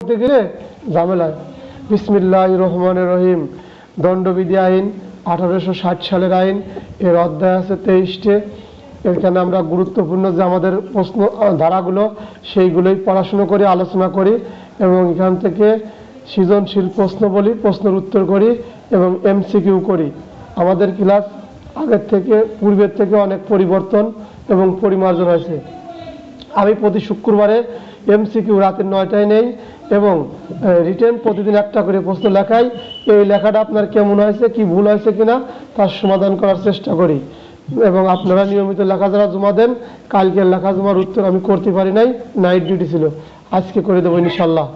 করতে গেলে ঝামেলায়। বিসমিল্লাহির রহমানির রহিম। দণ্ডবিধি আইন 1860 সালের আইন, এর অধ্যায় আছে 23টে। এখানে আমরা গুরুত্বপূর্ণ যে আমাদের প্রশ্ন ধারাগুলো সেইগুলোই পড়াশুনো করি, আলোচনা করি এবং এখান থেকে সৃজনশীল প্রশ্ন বলি, প্রশ্নের উত্তর করি এবং এমসিকিউ করি। আমাদের ক্লাস আগের থেকে পূর্বের থেকে অনেক পরিবর্তন এবং পরিমার্জন হয়েছে। আমি প্রতি শুক্রবারে এমসিকিউ রাতের 9টায় নেই এবং রিটেন প্রতিদিন একটা করে প্রশ্ন লেখাই। এই লেখাটা আপনার কেমন হয়েছে, কি ভুল হয়েছে কিনা তার সমাধান করার চেষ্টা করি এবং আপনারা নিয়মিত লেখা যারা জমা দেন। কালকের লেখা জমার উত্তর আমি করতে পারি নাই, নাইট ডিউটি ছিল, আজকে করে দেবো ইনশাল্লাহ।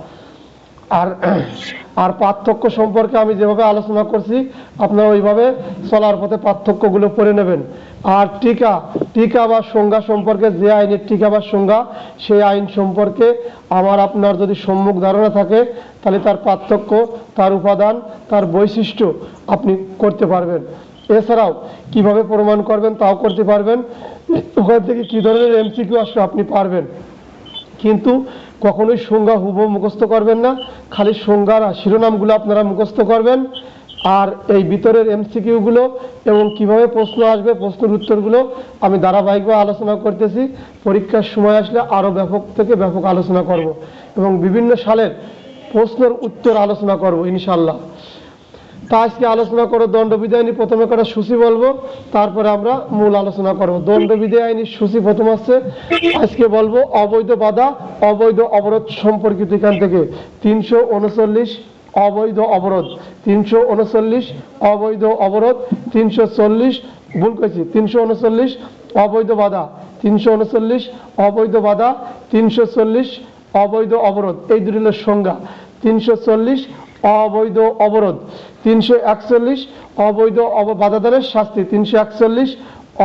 আর পার্থক্য সম্পর্কে আমি যেভাবে আলোচনা করছি আপনারা ওইভাবে চলার পথে পার্থক্যগুলো পড়ে নেবেন। আর টিকা বা সংজ্ঞা সম্পর্কে, যে আইনের টিকা বা সংজ্ঞা, সেই আইন সম্পর্কে আপনার যদি সম্মুখ ধারণা থাকে তাহলে তার পার্থক্য, তার উপাদান, তার বৈশিষ্ট্য আপনি করতে পারবেন। এছাড়াও কিভাবে প্রমাণ করবেন তাও করতে পারবেন। ওখান থেকে কী ধরনের এমসিকিউ আসবে আপনি পারবেন। কিন্তু কখনোই সংজ্ঞা হুবহু মুখস্থ করবেন না, খালি সংজ্ঞার শিরোনামগুলো আপনারা মুখস্থ করবেন। আর এই ভিতরের এমসিকিউগুলো এবং কিভাবে প্রশ্ন আসবে, প্রশ্নের উত্তরগুলো আমি ধারাবাহিকভাবে আলোচনা করতেছি। পরীক্ষার সময় আসলে আরও ব্যাপক থেকে ব্যাপক আলোচনা করব এবং বিভিন্ন সালের প্রশ্নের উত্তর আলোচনা করব ইনশাল্লাহ। তা আজকে আলোচনা করো দণ্ডবিধি আইনি। প্রথমে কটা সূচি বলবো, তারপরে আমরা মূল আলোচনা করব। দণ্ডবিধি আইনির সূচি প্রথম আছে। আজকে বলবো অবৈধ বাধা, অবৈধ অবরোধ সম্পর্কিত। এখান থেকে 339 অবৈধ অবরোধ, 339 অবৈধ অবরোধ, 340 ভুল করেছি 339 অবৈধ বাধা, 339 অবৈধ বাধা, 340 অবৈধ অবরোধ। এই দুটি হল সংজ্ঞা। 340 অবৈধ অবরোধ, 341 অবৈধ বাধাদানের শাস্তি, 341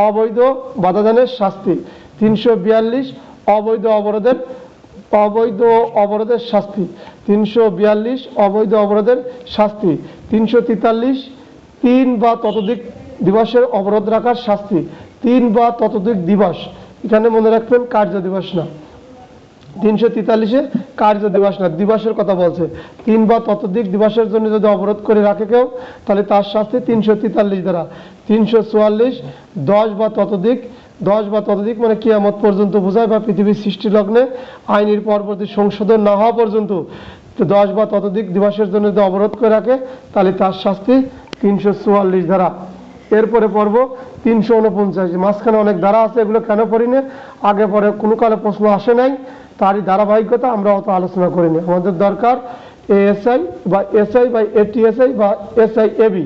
অবৈধ বাধাদানের শাস্তি, 342 অবৈধ অবরোধের শাস্তি, 342 অবৈধ অবরোধের শাস্তি, 343 3 বা ততোধিক দিবসের অবরোধ রাখার শাস্তি, 3 বা ততোধিক দিবস। এখানে মনে রাখবেন কার্য দিবস না, 343-এ কার্য দিবস না, দিবসের কথা বলছে। 3 বা ততোধিক দিবসের জন্য যদি অবরোধ করে রাখে কেউ তাহলে তার শাস্তি 343 দ্বারা। 344 10 বা ততোধিক, 10 বা ততোধিক মানে কিয়ামত পর্যন্ত বোঝায় বা পৃথিবীর সৃষ্টি লগ্নে আইনের পরবর্তী সংশোধন না হওয়া পর্যন্ত 10 বা ততোধিক দিবসের জন্য যদি অবরোধ করে রাখে তাহলে তার শাস্তি 344 দ্বারা। এরপরে পড়ব 349। মাঝখানে অনেক ধারা আছে, এগুলো কেন পড়ি না, আগে পরে কোনো কালে প্রশ্ন আসে নাই, তারই ধারাবাহিকতা আমরা অত আলোচনা করিনি। আমাদের দরকার এএসআই বা এসআই বা এটিএসআই বা এসআই এবি,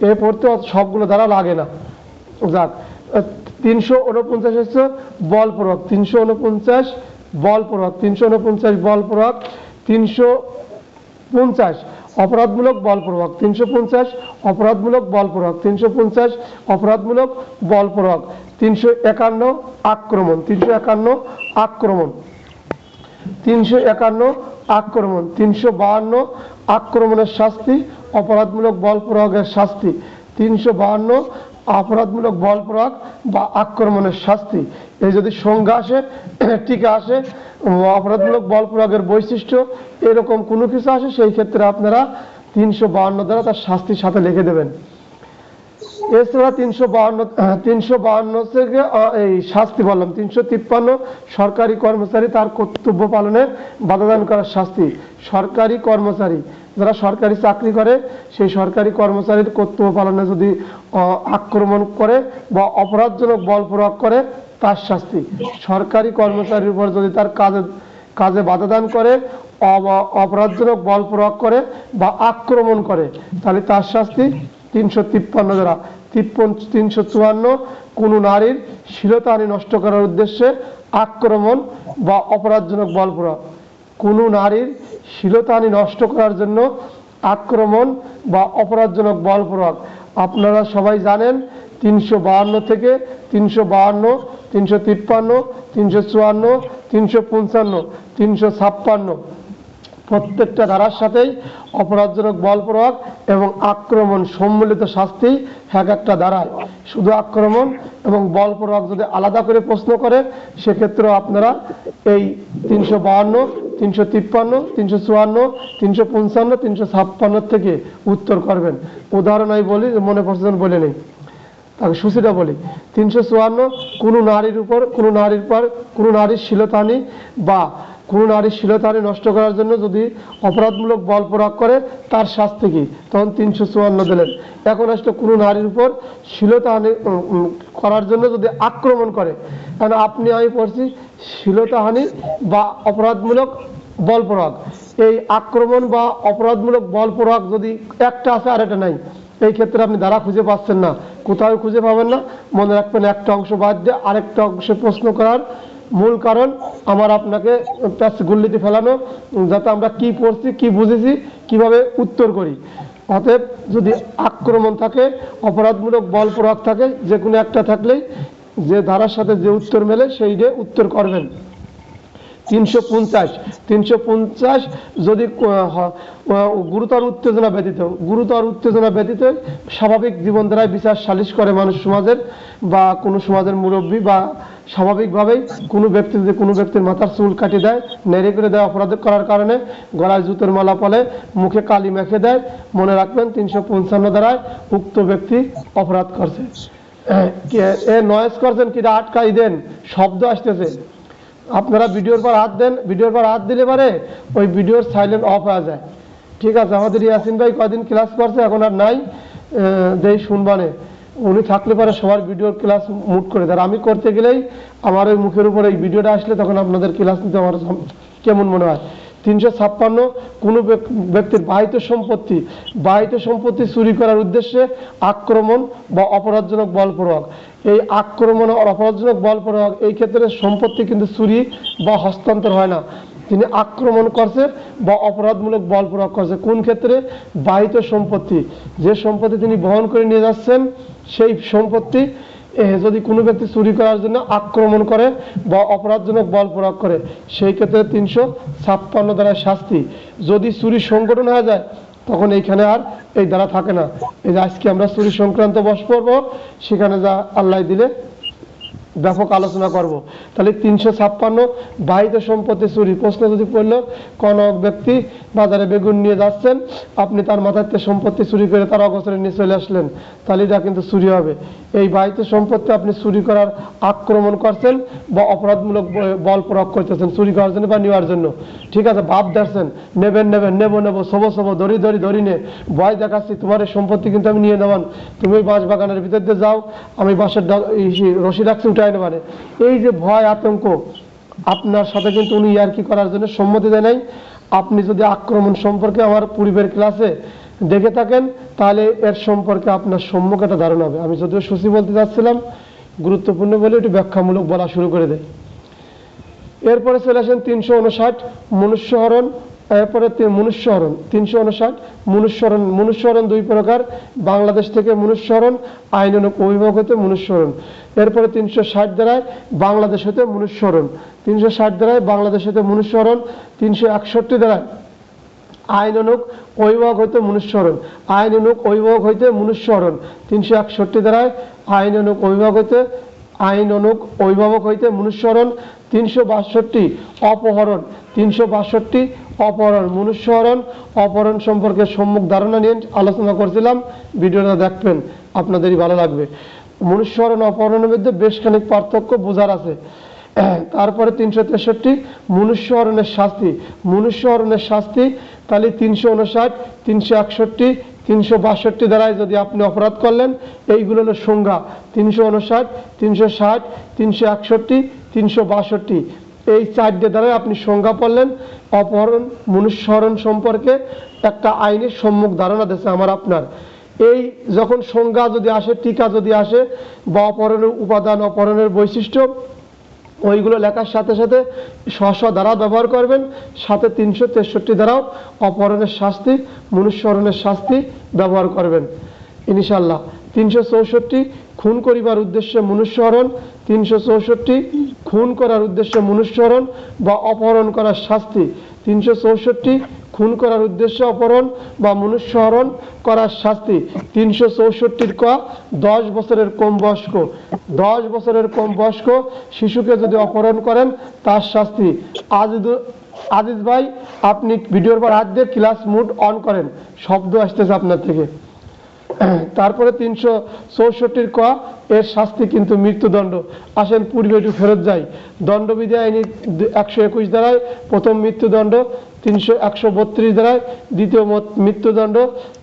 এ পড়তে সবগুলো ধারা লাগে না। যাক, 349 হচ্ছে বলপূর্বক, 349 বলপূর্বক, 349 বলপূর্বক, 350 অপরাধমূলক বলপূর্বক, 350 অপরাধমূলক বলপূর্বক, 350 অপরাধমূলক বলপূর্বক, 351 আক্রমণ, 351 আক্রমণ, 351 আক্রমণ, 352 আক্রমণের শাস্তি, অপরাধমূলক বল প্রয়োগের শাস্তি, 352 অপরাধমূলক বল প্রয়োগ বা আক্রমণের শাস্তি। এই যদি সংজ্ঞা আসে, টিকা আসে, অপরাধমূলক বল প্রয়োগের বৈশিষ্ট্য, এরকম কোনো কিছু আসে, সেই ক্ষেত্রে আপনারা 352 দ্বারা তার শাস্তির সাথে লিখে দেবেন। এছাড়া 352 থেকে এই শাস্তি বললাম। 353 সরকারি কর্মচারী তার কর্তব্য পালনে বাধাদান করার শাস্তি। সরকারি কর্মচারী যারা সরকারি চাকরি করে, সেই সরকারি কর্মচারীর কর্তব্য পালনে যদি আক্রমণ করে বা অপরাধজনক বল প্রয়োগ করে তার শাস্তি। সরকারি কর্মচারীর উপর যদি তার কাজে বাধাদান করে, অপরাধজনক বল প্রয়োগ করে বা আক্রমণ করে তাহলে তার শাস্তি 353 দ্বারা। 354 কোনো নারীর শ্লীলতাহানি নষ্ট করার উদ্দেশ্যে আক্রমণ বা অপরাধজনক বল প্রয়োগ, কোনো নারীর শ্লীলতাহানি নষ্ট করার জন্য আক্রমণ বা অপরাধজনক বল প্রয়োগ। আপনারা সবাই জানেন 352 থেকে 352, 353, 354, 355, 356 প্রত্যেকটা ধারার সাথেই অপরাধজনক বল প্রয়োগ এবং আক্রমণ সম্মিলিত শাস্তি এক একটা ধারায়। শুধু আক্রমণ এবং বল প্রয়োগ যদি আলাদা করে প্রশ্ন করে সেক্ষেত্রে আপনারা এই 352, 353, 354, 355, 356 থেকে উত্তর করবেন। উদাহরণ আমি বলি, মনে পড়ছে যেন বলে নেই, তাকে সূচিটা বলি। 354, কোনো নারীর উপর কোনো নারীর শ্লীলতাহানি বা কোনো নারীর শ্লীলতাহানি নষ্ট করার জন্য যদি অপরাধমূলক বল প্রয়োগ করে তার শাস্তি কি, তখন 354 দিলেন। এখন আসলে কোনো নারীর উপর শ্লীলতাহানি করার জন্য যদি আক্রমণ করে, কারণ আপনি আমি পড়ছি শ্লীলতাহানি বা অপরাধমূলক বল প্রয়োগ, এই আক্রমণ বা অপরাধমূলক বল প্রয়োগ যদি একটা আছে আর এটা নাই, এই ক্ষেত্রে আপনি ধারা খুঁজে পাচ্ছেন না, কোথাও খুঁজে পাবেন না। মনে রাখবেন, একটা অংশ বাদ দিয়ে আরেকটা অংশে প্রশ্ন করার মূল কারণ আমার আপনাকে গুল্লিতে ফেলানো, যাতে আমরা কি পড়ছি, কি বুঝেছি, কিভাবে উত্তর করি। অতএব যদি আক্রমণ থাকে, অপরাধমূলক বল প্রয়োগ থাকে, যে কোনো একটা থাকলেই যে ধারার সাথে যে উত্তর মেলে সেই দিয়ে উত্তর করবেন। 350 যদি গুরুতর উত্তেজনা ব্যতীত স্বাভাবিক জীবন ধারায় বিচার সালিশ করে মানুষ সমাজের বা কোনো সমাজের মুরব্বী, বা স্বাভাবিকভাবেই কোনো ব্যক্তি যদি কোনো ব্যক্তির মাথার চুল কাটি দেয়, নেড়ে করে দেয় অপরাধ করার কারণে, গলায় জুতোর মালা পলে, মুখে কালি মেখে দেয়, মনে রাখবেন 355 ধারায় উক্ত ব্যক্তি অপরাধ করছে। এ নয়েজ করছেন কিনা আটকাই দেন, শব্দ আসতেছে। আপনারা ভিডিওর পর হাত দেন, ভিডিওর পর হাত দিলে পারে ওই ভিডিওর সাইলেন্ট অফ হয়ে যায়। ঠিক আছে, আমাদের ইয়াসিন ভাই কদিন ক্লাস করছে, এখন আর নাই, দেই শুনবানে, উনি থাকলে পারে সবার ভিডিওর ক্লাস মুট করে দেয়। আমি করতে গেলেই আমার ওই মুখের উপর এই ভিডিওটা আসলে তখন আপনাদের ক্লাস নিতে আমার কেমন মনে হয়। 356, কোনো ব্যক্তির বাহিত সম্পত্তি চুরি করার উদ্দেশ্যে আক্রমণ বা অপরাধজনক বল প্রয়োগ। এই আক্রমণ ও অপরাধজনক বল প্রয়োগ, এই ক্ষেত্রে সম্পত্তি কিন্তু চুরি বা হস্তান্তর হয় না, তিনি আক্রমণ করছে বা অপরাধমূলক বল প্রয়োগ করছে। কোন ক্ষেত্রে? বাহিত সম্পত্তি, যে সম্পত্তি তিনি বহন করে নিয়ে যাচ্ছেন, সেই সম্পত্তি যদি কোনো ব্যক্তি চুরি করার জন্য আক্রমণ করে বা অপরাধজনক বল প্রয়োগ করে, সেই ক্ষেত্রে 356 ধারায় শাস্তি। যদি চুরি সংগঠন হয়ে যায়, তখন এইখানে আর এই ধারা থাকে না। এই যে আজকে আমরা চুরি সংক্রান্ত বস পড়ব, সেখানে যা আল্লাহ দিলে ব্যাপক আলোচনা করব। তাহলে 356 বাহিত সম্পত্তি চুরি। প্রশ্ন যদি পড়ল, কোন ব্যক্তি বাজারে বেগুন নিয়ে যাচ্ছেন, আপনি তার মাথাতে সম্পত্তি চুরি করে তার অগোচরে নিয়ে চলে আসলেন, তাহলে এটা কিন্তু চুরি হবে। এই বাহিত সম্পত্তি আপনি চুরি করার আক্রমণ করছেন বা অপরাধমূলক বল প্রয়োগ করতেছেন চুরি করার জন্য বা নেওয়ার জন্য। ঠিক আছে, ভাব দেখছেন, নেবেন নেবো সবো ধরি নে, ভয় দেখাচ্ছি, তোমার এই সম্পত্তি কিন্তু আমি নিয়ে নেওয়ান, তুমি বাঁশ বাগানের ভিতর দিয়ে যাও, আমি বাঁশের রশি রাখছি উঠাই নেবানে। এই যে ভয় আতঙ্ক, আপনার সাথে কিন্তু উনি ইয়ার্কি করার জন্য সম্মতি দেয় নাই। আপনি যদি আক্রমণ সম্পর্কে আমার পূর্বের ক্লাসে দেখে থাকেন, তাহলে এর সম্পর্কে আপনার সম্মুখে একটা ধারণা হবে। আমি যদিও সূচি বলতে চাচ্ছিলাম, গুরুত্বপূর্ণ বলে একটু ব্যাখ্যামূলক বলা শুরু করে দেয়। এরপরে চলে আসেন 359 মনুষ্যহরণ। এরপরে মনুষ্যহরণ 359 মনুষ্যহরণ দুই প্রকার, বাংলাদেশ থেকে মনুষ্যহরণ, আইনানুগ অভিভাবক হতে মনুষ্যহরণ। এরপরে 360 ধারায় বাংলাদেশ হতে মনুষ্যহরণ, 360 ধারায় বাংলাদেশ হতে মনুষ্যহরণ, 361 ধারায় আইনানুগ অভিভাবক হইতে মনুষ্যহরণ, আইনানুগ অভিভাবক হইতে মনুষ্যহরণ, 361 ধারায় আইনানুগ অভিভাবক হইতে মনুষ্যহরণ, 362 অপহরণ, 362 অপহরণ, মনুষ্যহরণ অপহরণ সম্পর্কে সম্মুখ ধারণা নিয়ে আলোচনা করছিলাম, ভিডিওটা দেখবেন, আপনাদেরই ভালো লাগবে। মনুষ্যহরণ অপহরণের মধ্যে বেশ খানিক পার্থক্য বোঝার আছে। তারপরে 363 মনুষ্যহরণের শাস্তি, তাহলে 359, 361, 362 ধারায় যদি আপনি অপরাধ করলেন, এইগুলো হলো সংজ্ঞা। 359, 360, 361, 362, এই 4টে ধারায় আপনি সংজ্ঞা পড়লেন। অপহরণ মনুষ্যহরণ সম্পর্কে একটা আইনের সম্মুখ ধারণা দিচ্ছে আমার আপনার। এই যখন সংজ্ঞা যদি আসে, টিকা যদি আসে, বা অপহরণের উপাদান, অপহরণের বৈশিষ্ট্য, ওইগুলো লেখার সাথে সাথে স্ব ধারা ব্যবহার করবেন, সাথে 363 ধারাও অপহরণের শাস্তি, মনুষ্যহরণের শাস্তি ব্যবহার করবেন ইনশাল্লাহ। 364 খুন করিবার উদ্দেশ্যে মনুষ্যহরণ, 364 খুন করার উদ্দেশ্যে মনুষ্যহরণ বা অপহরণ করার শাস্তি, 364 খুন করার উদ্দেশ্যে অপহরণ বা মনুষ্যহরণ করার শাস্তি 364 ক 10 বছরের কম বয়স্ক, 10 বছরের কম বয়স্ক শিশুকে যদি অপহরণ করেন তার শাস্তি। আজিজ ভাই, আপনি ভিডিওর পর হাত দিয়ে ক্লাস মুড অন করেন, শব্দ আসতেছে আপনার থেকে। তারপরে 364 ক এর শাস্তি কিন্তু মৃত্যুদণ্ড। আসেন পূর্বে একটু ফেরত যাই। দণ্ডবিধি আইনি 121 ধারায় প্রথম মৃত্যুদণ্ড, 132 ধারায় দ্বিতীয় মৃত্যুদণ্ড,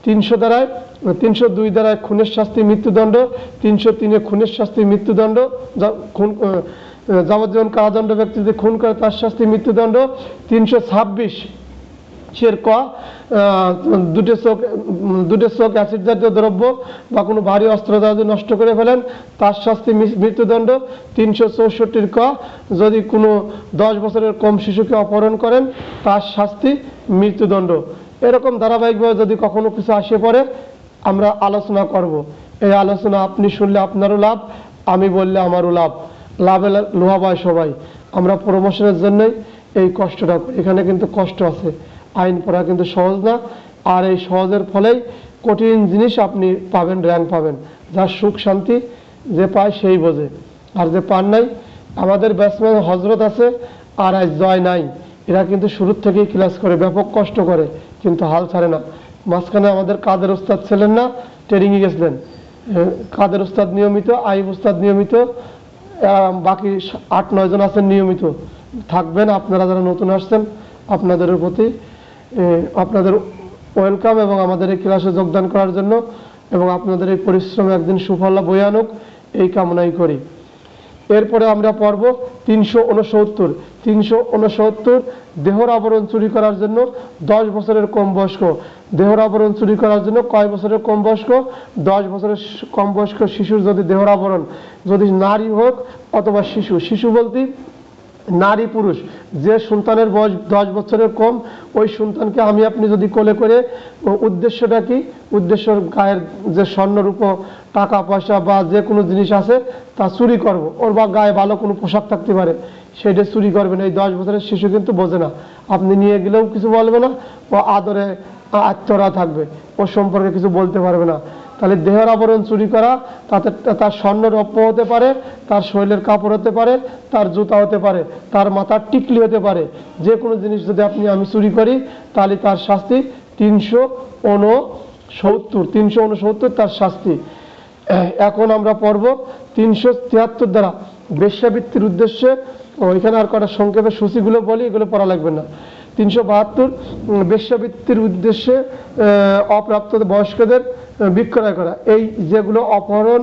302 ধারায় খুনের শাস্তি মৃত্যুদণ্ড, 303 খুনের শাস্তি মৃত্যুদণ্ড, যাবজ্জীবন কারাদণ্ড ব্যক্তি যদি খুন করে তার শাস্তি মৃত্যুদণ্ড, 326 ক দুটো চোখ অ্যাসিড জাতীয় দ্রব্য বা কোনো ভারী অস্ত্র দ্বারা নষ্ট করে ফেলেন তার শাস্তি মৃত্যুদণ্ড, 364 ক যদি কোনো 10 বছরের কম শিশুকে অপহরণ করেন তার শাস্তি মৃত্যুদণ্ড। এরকম ধারাবাহিকভাবে যদি কখনো কিছু আসে পড়ে আমরা আলোচনা করব। এই আলোচনা আপনি শুনলে আপনারও লাভ, আমি বললে আমারও লাভ, লাভে লোহা পায় সবাই। আমরা প্রমোশনের জন্যই এই কষ্টটা করি, এখানে কিন্তু কষ্ট আছে। আইন পড়া কিন্তু সহজ না, আর এই সহজের ফলেই কঠিন জিনিস আপনি পাবেন, র্যাঙ্ক পাবেন। যার সুখ শান্তি যে পায় সেই বোঝে, আর যে পান নাই। আমাদের ব্যাটসম্যান হজরত আছে আর আজ জয় নাই, এরা কিন্তু শুরুর থেকেই ক্লাস করে, ব্যাপক কষ্ট করে, কিন্তু হাল ছাড়ে না। মাঝখানে আমাদের কাদের ওস্তাদ ছিলেন না, ট্রেনিংয়ে গেছিলেন, কাদের ওস্তাদ নিয়মিত, আইব ওস্তাদ নিয়মিত, বাকি 8-9 জন আছেন নিয়মিত থাকবেন। আপনারা যারা নতুন আসছেন আপনাদের প্রতি আপনাদের ওয়েলকাম, এবং আমাদের এই ক্লাসে যোগদান করার জন্য এবং আপনাদের এই পরিশ্রমে একদিন সুফল বয়ে আনুক এই কামনাই করি। এরপরে আমরা পড়ব 369 দেহর আবরণ চুরি করার জন্য 10 বছরের কম বয়স্ক। দেহর আবরণ চুরি করার জন্য কয় বছরের কম বয়স্ক? 10 বছরের কম বয়স্ক শিশুর যদি দেহর আবরণ, যদি নারী হোক অথবা শিশু, শিশু বলতে নারী পুরুষ, যে সন্তানের বয়স 10 বছরের কম ওই সন্তানকে আমি আপনি যদি কোলে করে, উদ্দেশ্যটা কি? উদ্দেশ্য গায়ের যে স্বর্ণরূপ টাকা পয়সা বা যে কোনো জিনিস আছে তা চুরি করব, ওর বা গায়ে ভালো কোনো পোশাক থাকতে পারে সেটা চুরি করবেন। এই 10 বছরের শিশু কিন্তু বোঝে না, আপনি নিয়ে গেলেও কিছু বলবে না, ও আদরে আত্মরা থাকবে, ওর সম্পর্কে কিছু বলতে পারবে না। তাহলে দেহের আবরণ চুরি করা, তাতে তার স্বর্ণ রৌপ্য হতে পারে, তার শরীরের কাপড় হতে পারে, তার জুতা হতে পারে, তার মাথার টিকলি হতে পারে, যে কোনো জিনিস যদি আমি চুরি করি তাহলে তার শাস্তি 369 তার শাস্তি। এখন আমরা পড়ব 373 দ্বারা বেশ্যাবৃত্তির উদ্দেশ্যে। ওইখানে আর কটা সংক্ষেপে সূচিগুলো বলি, এগুলো পড়া লাগবে না। 372 বেশ্যাবৃত্তির উদ্দেশ্যে অপ্রাপ্ত বয়স্কদের বিক্রয় করা। এই যেগুলো অপহরণ,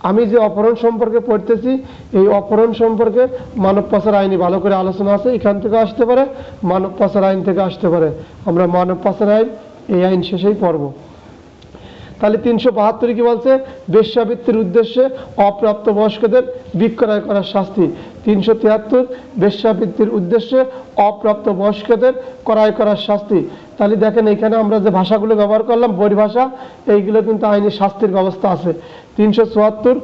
আমি যে অপহরণ সম্পর্কে পড়তেছি এই অপহরণ সম্পর্কে মানব পাচার আইনে ভালো করে আলোচনা আছে, এখান থেকে আসতে পারে, মানব পাচার আইন থেকে আসতে পারে। আমরা মানব পাচার আইন এই আইন শেষেই পড়ব। তাহলে 372 কি বলছে? বেশ্যাবৃত্তির উদ্দেশ্যে অপ্রাপ্ত বয়স্কদের বিক্রয় করার শাস্তি। 373 বেশ্যাবৃত্তির উদ্দেশ্যে অপ্রাপ্ত বয়স্কদের ক্রয় করার শাস্তি। তাহলে দেখেন এখানে আমরা যে ভাষাগুলো ব্যবহার করলাম বহির্ভাষা, এইগুলো কিন্তু আইনি শাস্তির ব্যবস্থা আছে। 374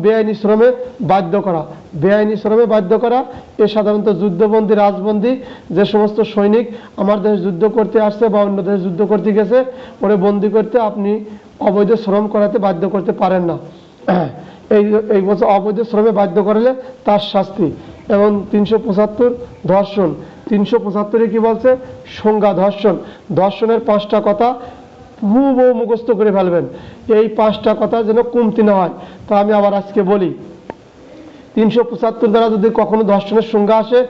বেআইনি শ্রমে বাধ্য করা। বেআইনি শ্রমে বাধ্য করা এ সাধারণত যুদ্ধবন্দী, রাজবন্দী, যে সমস্ত সৈনিক আমার দেশে যুদ্ধ করতে আসছে বা অন্য দেশে যুদ্ধ করতে গেছে, ওরে বন্দি করতে আপনি অবৈধ শ্রম করাতে বাধ্য করতে পারেন না। এই বছর অবৈধ শ্রমে বাধ্য করলে তার শাস্তি। এবং 375 ধর্ষণ। 375 কি বলছে? সংজ্ঞা ধর্ষণ। ধর্ষণের 5টা কথা হুবহু মুখস্থ করে ফেলবেন, এই 5টা কথা যেন কমতি না হয়। তা আমি আবার আজকে বলি, 375 দ্বারা যদি কখনো ধর্ষণের সংজ্ঞা আসে,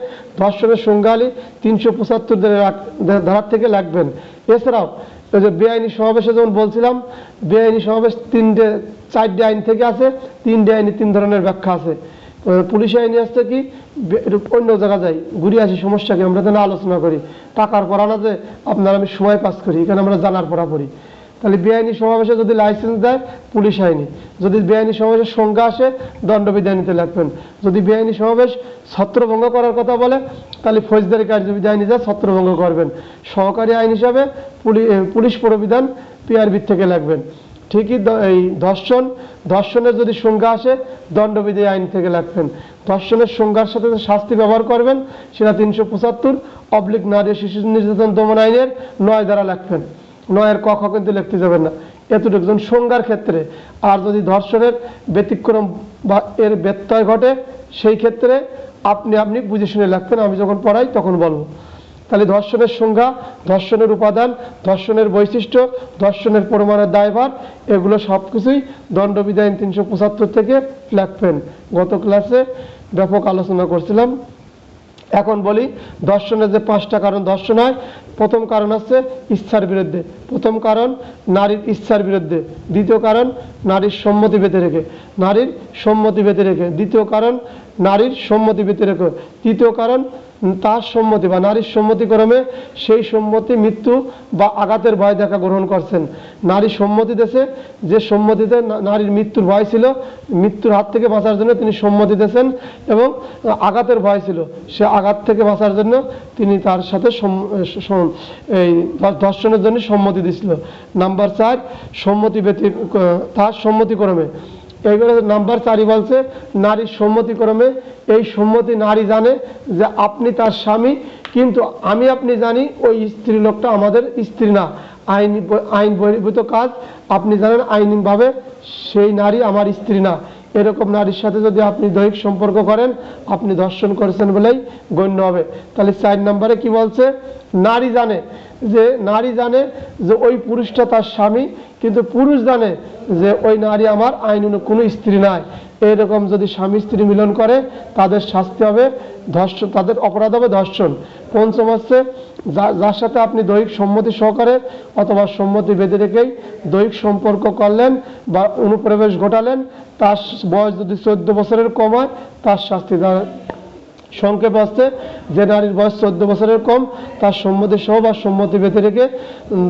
ধর্ষণের সংজ্ঞা আলি 375 ধারার থেকে লাগবেন। এছাড়াও ওই যে বেআইনি সমাবেশে যেমন বলছিলাম, বেআইনি সমাবেশ 4টে আইন থেকে আছে, 3টে আইনে 3 ধরনের ব্যাখ্যা আছে। পুলিশ আইনে আসছে কি, অন্য জায়গা যাই ঘুরে আসি, সমস্যা কি? আমরা যেন আলোচনা করি, টাকার পড়া না যে আপনার আমি সময় পাস করি, এখানে আমরা জানার পড়া পড়ি। তাহলে বেআইনি সমাবেশে যদি লাইসেন্স দেয় পুলিশ আইনি, যদি বেআইনি সমাবেশের সংজ্ঞা আসে দণ্ডবিধানীতে লাগবেন। যদি বেআইনি সমাবেশ ছত্রভঙ্গ করার কথা বলে তাহলে ফৌজদারি কার্যবিধি আইনে যা ছত্রভঙ্গ করবেন। সহকারী আইন হিসাবে পুলিশ প্রবিধান PRB থেকে লাগবেন। ঠিকই এই ধর্ষণের যদি সংজ্ঞা আসে দণ্ডবিধি আইন থেকে লিখবেন। ধর্ষণের সংজ্ঞার সাথে যে শাস্তি ব্যবহার করবেন সেটা 375 নারী ও শিশু নির্যাতন দমন আইনের 9 দ্বারা লিখবেন। 9 ক খ কিন্তু লিখতে যাবেন না, এতটুকু সংজ্ঞার ক্ষেত্রে। আর যদি ধর্ষণের ব্যতিক্রম বা এর ব্যত্যয় ঘটে সেই ক্ষেত্রে আপনি বুঝে শুনে লিখবেন, আমি যখন পড়াই তখন বলবো। তাহলে ধর্ষণের সংজ্ঞা, ধর্ষণের উপাদান, ধর্ষণের বৈশিষ্ট্য, ধর্ষণের প্রমাণের দায়ভার, এগুলো সব কিছুই দণ্ডবিধি আইন 375 থেকে লিখবেন। গত ক্লাসে ব্যাপক আলোচনা করছিলাম। এখন বলি ধর্ষণের যে 5টা কারণ ধর্ষণ হয়। প্রথম কারণ হচ্ছে ইচ্ছার বিরুদ্ধে, প্রথম কারণ নারীর ইচ্ছার বিরুদ্ধে, দ্বিতীয় কারণ নারীর সম্মতি বেঁধে রেখে, দ্বিতীয় কারণ নারীর সম্মতি বেঁধে রেখে, তৃতীয় কারণ তার সম্মতি বা নারীর সম্মতিক্রমে সেই সম্মতি মৃত্যু বা আঘাতের ভয় দেখা গ্রহণ করছেন। নারী সম্মতি দিয়েছে, যে সম্মতিতে নারীর মৃত্যুর ভয় ছিল, মৃত্যুর হাত থেকে বাঁচার জন্য তিনি সম্মতি দিয়েছেন, এবং আঘাতের ভয় ছিল, সে আঘাত থেকে বাঁচার জন্য তিনি তার সাথে এই ধর্ষণের জন্য সম্মতি দিয়েছিল। নাম্বার 4 সম্মতি তার সম্মতিক্রমে। এইবারে নাম্বার 4 বলছে নারীর সম্মতিক্রমে। এই সম্মতি নারী জানে যে আপনি তার স্বামী, কিন্তু আপনি জানি ওই স্ত্রী লোকটা আমাদের স্ত্রী না, আইন বহির্ভূত কাজ, আপনি জানেন আইনিভাবে সেই নারী আমার স্ত্রী না। এরকম নারীর সাথে যদি আপনি দৈহিক সম্পর্ক করেন আপনি ধর্ষণ করেছেন বলেই গণ্য হবে। তাহলে 4 নম্বরে কি বলছে, নারী জানে যে ওই পুরুষটা তার স্বামী, কিন্তু পুরুষ জানে যে ওই নারী আমার আইন কোনো স্ত্রী নাই। এরকম যদি স্বামী স্ত্রী মিলন করে তাদের শাস্তি হবে ধর্ষণ, তাদের অপরাধ হবে ধর্ষণ। পঞ্চম হচ্ছে যার সাথে আপনি দৈহিক সম্মতি সহকারে অথবা সম্মতি বেঁধে রেখেই দৈহিক সম্পর্ক করলেন বা অনুপ্রবেশ ঘটালেন, তার বয়স যদি 14 বছরের কম হয় তার শাস্তি। সংক্ষেপ আসছে যে নারীর বয়স 14 বছরের কম, তার সম্মতি সহ বা সম্মতি বেঁধে রেখে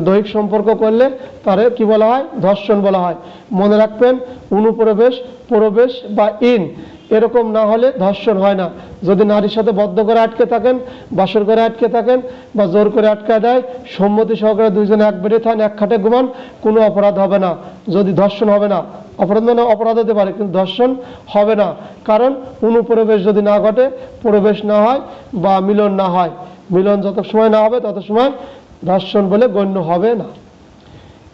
দৈহিক সম্পর্ক করলে তারে কি বলা হয়, ধর্ষণ বলা হয়। মনে রাখবেন অনুপ্রবেশ, প্রবেশ বা এরকম না হলে ধর্ষণ হয় না। যদি নারীর সাথে বদ্ধ করে আটকে থাকেন, বাসর করে আটকে থাকেন বা জোর করে আটকে দেয়, সম্মতি সহকারে দুইজনে এক বেডে থাকেন, এক খাটে ঘুমান, কোনো অপরাধ হবে না। যদি ধর্ষণ হবে না, অপরাধ মানে অপরাধ হতে পারে কিন্তু ধর্ষণ হবে না, কারণ অনুপ্রবেশ যদি না ঘটে, প্রবেশ না হয় বা মিলন না হয়, মিলন যত সময় না হবে তত সময় ধর্ষণ বলে গণ্য হবে না।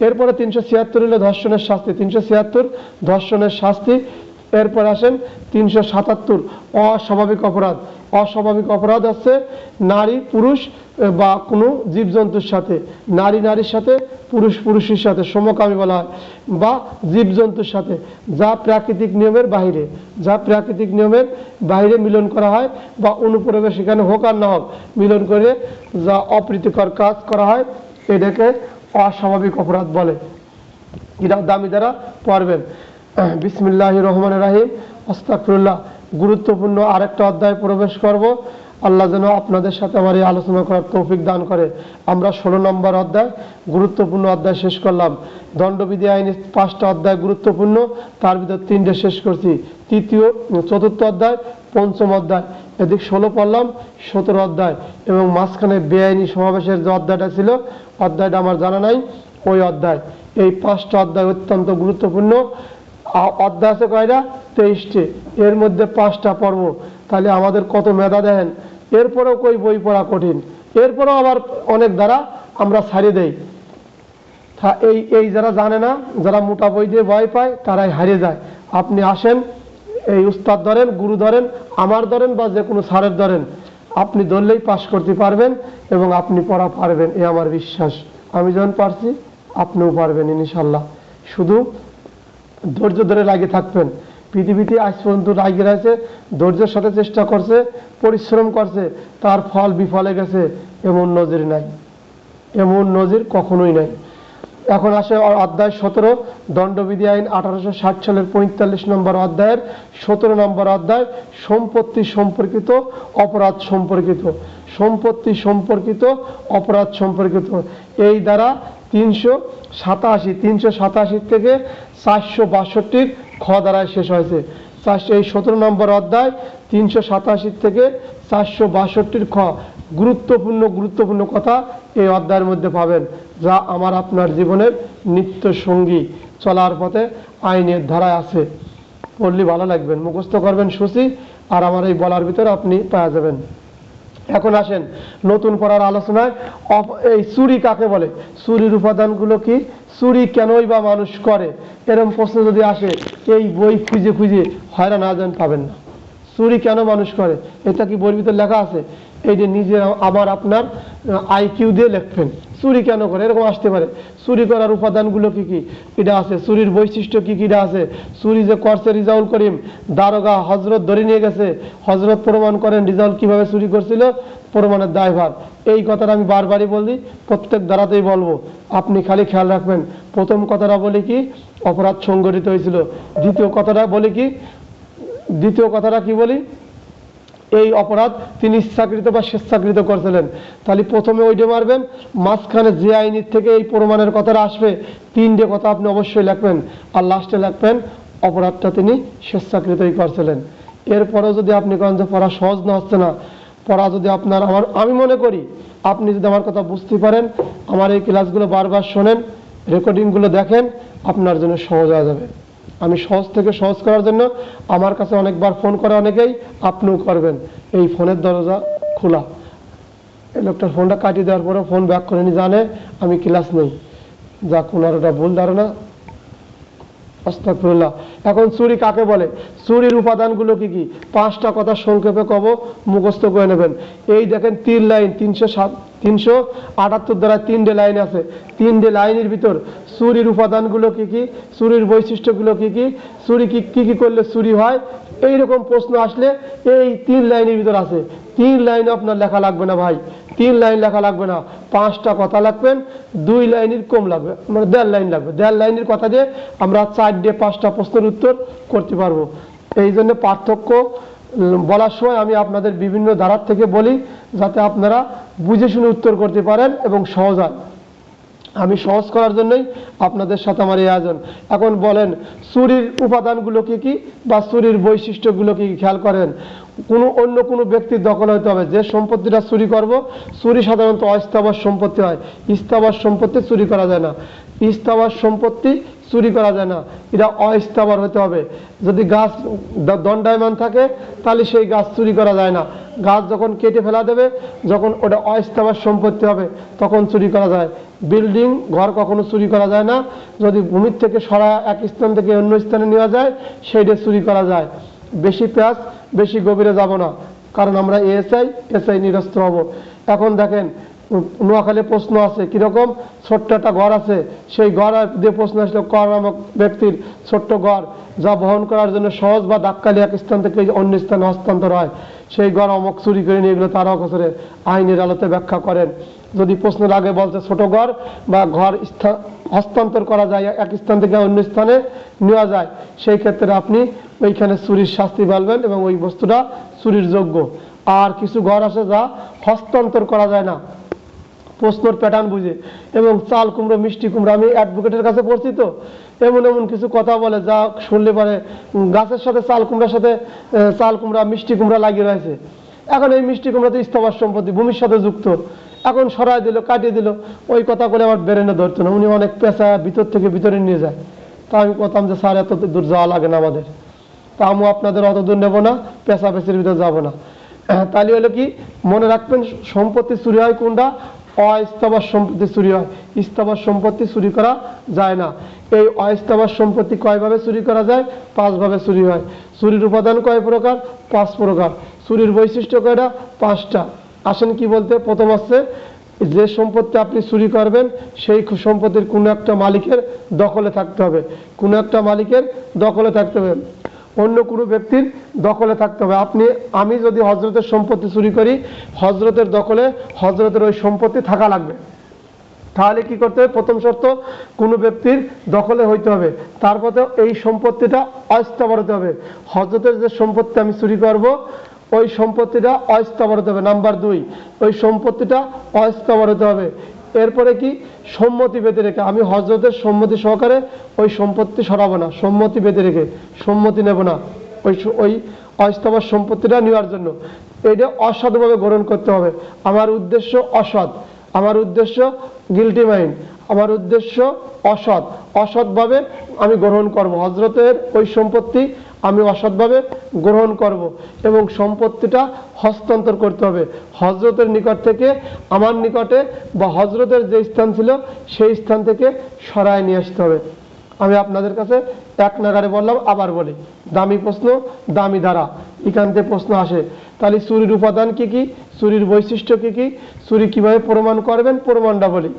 এরপরে 376 হলো ধর্ষণের শাস্তি। 376 ধর্ষণের শাস্তি। এরপর আসেন 377 অস্বাভাবিক অপরাধ। অস্বাভাবিক অপরাধ হচ্ছে নারী পুরুষ বা কোনো জীবজন্তুর সাথে, নারীর সাথে, পুরুষের সাথে সমকামী বলা হয়, বা জীবজন্তুর সাথে যা প্রাকৃতিক নিয়মের বাইরে মিলন করা হয় বা অনুপ্রবেশ সেখানে হোক আর না হোক, মিলন করে যা অপ্রীতিকর কাজ করা হয় এটাকে অস্বাভাবিক অপরাধ বলে। এটা দামি দ্বারা পড়বেন। বিসমিল্লাহির রহমানির রহিম, আস্তাগফিরুল্লাহ। গুরুত্বপূর্ণ আরেকটা অধ্যায় প্রবেশ করব। আল্লাহ যেন আপনাদের সাথে আমার এই আলোচনা করার তৌফিক দান করে। আমরা 16 নম্বর অধ্যায়, গুরুত্বপূর্ণ অধ্যায় শেষ করলাম। দণ্ডবিধি আইনের 5টা অধ্যায় গুরুত্বপূর্ণ, তার ভিতর 3টে শেষ করছি। চতুর্থ অধ্যায়, পঞ্চম অধ্যায়, এদিক 16 পড়লাম, 17 অধ্যায়, এবং মাঝখানে বেআইনি সমাবেশের যে অধ্যায়টা ছিল, অধ্যায়টা আমার জানা নাই, ওই অধ্যায়। এই 5টা অধ্যায় অত্যন্ত গুরুত্বপূর্ণ। অধ্যায় আছে কয়টা? 23টে। এর মধ্যে 5টা পর্ব। তাহলে আমাদের কত মেধা দেখেন। এরপরেও কই বই পড়া কঠিন, এরপরেও আবার অনেক দ্বারা আমরা ছাড়িয়ে দেই। এই যারা জানে না, যারা মোটা বই দিয়ে ভয় পায়, তারাই হারিয়ে যায়। আপনি আসেন, এই উস্তাদ ধরেন, গুরু ধরেন, আমার ধরেন বা যে কোনো স্যারের ধরেন, আপনি ধরলেই পাশ করতে পারবেন এবং আপনি পড়া পারবেন, এ আমার বিশ্বাস। আমি যখন পারছি আপনিও পারবেন ইনশাল্লাহ। শুধু ধৈর্য ধরে লাগিয়ে থাকবেন। পৃথিবীতে আজ পর্যন্ত লাগিয়ে রয়েছে, ধৈর্যের সাথে চেষ্টা করছে, পরিশ্রম করছে, তার ফল বিফলে গেছে, এমন নজির নাই, এমন নজির কখনোই নাই। এখন আসে অধ্যায় 17, দণ্ডবিধি আইন 1860 সালের 45 নম্বর অধ্যায়ের 17 নম্বর অধ্যায়, সম্পত্তি সম্পর্কিত অপরাধ সম্পর্কিত। সম্পত্তি সম্পর্কিত অপরাধ সম্পর্কিত। এই দ্বারা 387 থেকে 462 খ দ্বারায় শেষ হয়েছে। এই 17 নম্বর অধ্যায় 387 থেকে 462 খ। গুরুত্বপূর্ণ কথা এই অধ্যায়ের মধ্যে পাবেন, যা আমার আপনার জীবনের নিত্য সঙ্গী। চলার পথে আইনের ধারায় আছে। পড়লে ভালো লাগবেন, মুখস্থ করবেন সূচি, আর আমার এই বলার ভিতরে আপনি পাওয়া যাবেন। এখন আসেন নতুন পড়ার আলোচনায়। এই চুরি কাকে বলে, চুরির উপাদানগুলো কি, চুরি কেনই বা মানুষ করে, এরকম প্রশ্ন যদি আসে এই বই খুঁজে খুঁজে হয়রান আজান পাবেন না। চুরি কেন মানুষ করে, এটা কি বইয়ের ভিতরে লেখা আছে? এই যে নিজে আবার আপনার আইকিউ দিয়ে লিখবেন চুরি কেন করে, এরকম আসতে পারে। চুরি করার উপাদানগুলো কি কি এটা আছে, চুরির বৈশিষ্ট্য কি কি এটা আছে। চুরি যে করছে রিজাউল করিম, দারোগা হজরত ধরে নিয়ে গেছে, হজরত প্রমাণ করেন রিজাউল কিভাবে চুরি করছিল, প্রমাণের দায়ভার। এই কথাটা আমি বারবারই বলি, প্রত্যেক ধারাতেই বলবো, আপনি খালি খেয়াল রাখবেন। প্রথম কথাটা বলি কি, অপরাধ সংগঠিত হয়েছিল। দ্বিতীয় কথাটা কি বলি, এই অপরাধ তিনি ইচ্ছাকৃত বা স্বেচ্ছাকৃত করছিলেন। তাহলে প্রথমে ওইটা মারবেন, মাঝখানে যে আইনের থেকে এই প্রমাণের কথাটা আসবে, তিনটে কথা আপনি অবশ্যই লিখবেন, আর লাস্টে লিখবেন অপরাধটা তিনি স্বেচ্ছাকৃতই করছিলেন। এরপরেও যদি আপনি করেন যে পড়া সহজ না হচ্ছে না, পড়া যদি আপনার আমি মনে করি আপনি যদি আমার কথা বুঝতে পারেন, আমার এই ক্লাসগুলো বারবার শোনেন, রেকর্ডিংগুলো দেখেন, আপনার জন্য সহজ হয়ে যাবে। আমি সহজ থেকে সহজ করার জন্য আমার কাছে অনেকবার ফোন করে অনেকেই, আপনিও করবেন। এই ফোনের দরজা খোলা, এই লোকটার ফোনটা কাটিয়ে দেওয়ার পরে ফোন ব্যাক করে নি, জানে আমি ক্লাস নেই, যা কোনার ওটা ভুল ধারণা, আস্তাগফিরুল্লাহ। এখন চুরি কাকে বলে, চুরির উপাদানগুলো কি কি, পাঁচটা কথা সংক্ষেপে কব, মুখস্থ করে নেবেন। এই দেখেন 3 লাইন, 378 দ্বারা 3টে লাইন আছে। 3টে লাইনের ভিতর চুরির উপাদানগুলো কি কি, চুরির বৈশিষ্ট্যগুলো কি কি, চুরি কি কি করলে চুরি হয়, এইরকম প্রশ্ন আসলে এই 3 লাইনের ভিতর আছে। 3 লাইন আপনার লেখা লাগবে না ভাই, 3 লাইন লেখা লাগবে না, 5টা কথা লাগবেন, 2 লাইনের কম লাগবে, মানে 1.5 লাইন লাগবে। 1.5 লাইনের কথা দিয়ে আমরা 4-5টা প্রশ্নের উত্তর করতে পারবো। এই জন্য পার্থক্য বলার সময় আমি আপনাদের বিভিন্ন ধারার থেকে বলি, যাতে আপনারা বুঝে শুনে উত্তর করতে পারেন এবং সহজ হয়। আমি সহজ করার জন্যই আপনাদের সাথে আমার এই আয়োজন। এখন বলেন চুরির উপাদানগুলো কি কি বা চুরির বৈশিষ্ট্যগুলো কি কি, খেয়াল করেন। অন্য কোনো ব্যক্তির দখল হতে হবে। যে সম্পত্তিটা চুরি করব, চুরি সাধারণত অস্থাবর সম্পত্তি হয়, স্থাবর সম্পত্তি চুরি করা যায় না। স্থাবর সম্পত্তি চুরি করা যায় না, এটা অস্থাবর হতে হবে। যদি গাছ দণ্ডায়মান থাকে তাহলে সেই গাছ চুরি করা যায় না। গাছ যখন কেটে ফেলা দেবে, যখন ওটা অস্থাবর সম্পত্তি হবে তখন চুরি করা যায়। বিল্ডিং ঘর কখনো চুরি করা যায় না, যদি ভূমির থেকে সরা এক স্থান থেকে অন্য স্থানে নেওয়া যায় সেইটা চুরি করা যায়। বেশি পেঁয়াজ, বেশি গভীরে যাব না, কারণ আমরা এসআই নিরস্ত হব। এখন দেখেন নোয়াখালী প্রশ্ন আছে কিরকম, ছোট্ট একটা ঘর আছে, সেই ঘর দিয়ে প্রশ্ন আসলে কর নামক ব্যক্তির ছোট্ট ঘর, যা বহন করার জন্য সহজ বা ধাক্কালি এক স্থান থেকে অন্য স্থানে হস্তান্তর হয়, সেই ঘর অমক চুরি করে নিয়ে এগুলো তারা অকসরে আইনের আলোতে ব্যাখ্যা করেন। যদি প্রশ্নের আগে বলছে ছোট ঘর বা ঘর হস্তান্তর করা যায়, এক স্থান থেকে অন্য স্থানে নেওয়া যায়, সেই ক্ষেত্রে আপনি ওইখানে চুরির শাস্তি পালবেন এবং ওই বস্তুটা চুরির যোগ্য। আর কিছু ঘর আছে যা হস্তান্তর করা যায় না, প্রশ্নের প্যাটার্ন বুঝে। এবং চাল কুমড়ো, মিষ্টি কুমড়ো, আমি অ্যাডভোকেটের কাছে পড়ছি তো, এমন এমন কিছু কথা বলে যা শুনলে পারে গাছের সাথে চাল কুমড়ার সাথে চাল কুমড়া, মিষ্টি কুমড়া লাগিয়ে রয়েছে। এখন এই মিষ্টি কুমড়া তো স্থাবর সম্পত্তি, ভূমির সাথে যুক্ত, এখন সরাই দিল, কাটিয়ে দিল, ওই কথা বলে আমার বেরেনে ধরতো না। উনি অনেক পেশা ভিতর থেকে ভিতরে নিয়ে যায়। তা আমি বলতাম যে স্যার এত দূর যাওয়া লাগে না আমাদের, তা আমি আপনাদের অত দূর নেবো না, পেশা পেশির ভিতরে যাবো না। তাহলে হলো কি, মনে রাখবেন সম্পত্তি চুরি হয় কোনটা, অস্থাবর সম্পত্তি চুরি হয়, স্থাবর সম্পত্তি চুরি করা যায় না। এই অস্থাবর সম্পত্তি কয়ভাবে চুরি করা যায়, 5 ভাবে চুরি হয়। চুরির উপাদান কয় প্রকার, 5 প্রকার। চুরির বৈশিষ্ট্য কয়টা, 5টা। আসেন কি বলতে, প্রথম হচ্ছে যে সম্পত্তি আপনি চুরি করবেন সেই সম্পত্তির কোনো একটা মালিকের দখলে থাকতে হবে, কোনো একটা মালিকের দখলে থাকতে হবে, অন্য কোনো ব্যক্তির দখলে থাকতে হবে। আমি যদি হজরতের সম্পত্তি চুরি করি, হজরতের দখলে হজরতের ওই সম্পত্তি থাকা লাগবে। তাহলে কি করতে হবে, প্রথম শর্ত কোনো ব্যক্তির দখলে হইতে হবে, তারপরে এই সম্পত্তিটা অস্থাবর হতে হবে। হজরতের যে সম্পত্তি আমি চুরি করব ওই সম্পত্তিটা অস্থাবর হতে হবে। নাম্বার 2, ওই সম্পত্তিটা অস্থাবর হতে হবে। এরপরে কি, সম্মতি বেঁধে রেখে, আমি হজরতের সম্মতি সহকারে ওই সম্পত্তি সরাবো না, সম্মতি বেঁধে রেখে, সম্মতি নেব না ওই অস্থাবর সম্পত্তিটা নেওয়ার জন্য। এটা অসৎভাবে গ্রহণ করতে হবে। আমার উদ্দেশ্য অসৎ, আমার উদ্দেশ্য গিল্টি মাইন্ড, আমার উদ্দেশ্য অসৎ, অসৎভাবে আমি গ্রহণ করব, হজরতের ওই সম্পত্তি আমি অসৎভাবে গ্রহণ করব এবং সম্পত্তিটা হস্তান্তর করতে হবে হজরতের নিকট থেকে আমার নিকটে, বা হজরতের যে স্থান ছিল সেই স্থান থেকে সরায় নিয়ে আসতে হবে। আমি আপনাদের কাছে এক নাগারে বললাম, আবার বলি, দামি প্রশ্ন, দামি ধারা, এখান থেকে প্রশ্ন আসে। তাহলে চুরির উপাদান কি কি, চুরির বৈশিষ্ট্য কি কি, চুরি কিভাবে প্রমাণ করবেন, প্রমাণটা বলি।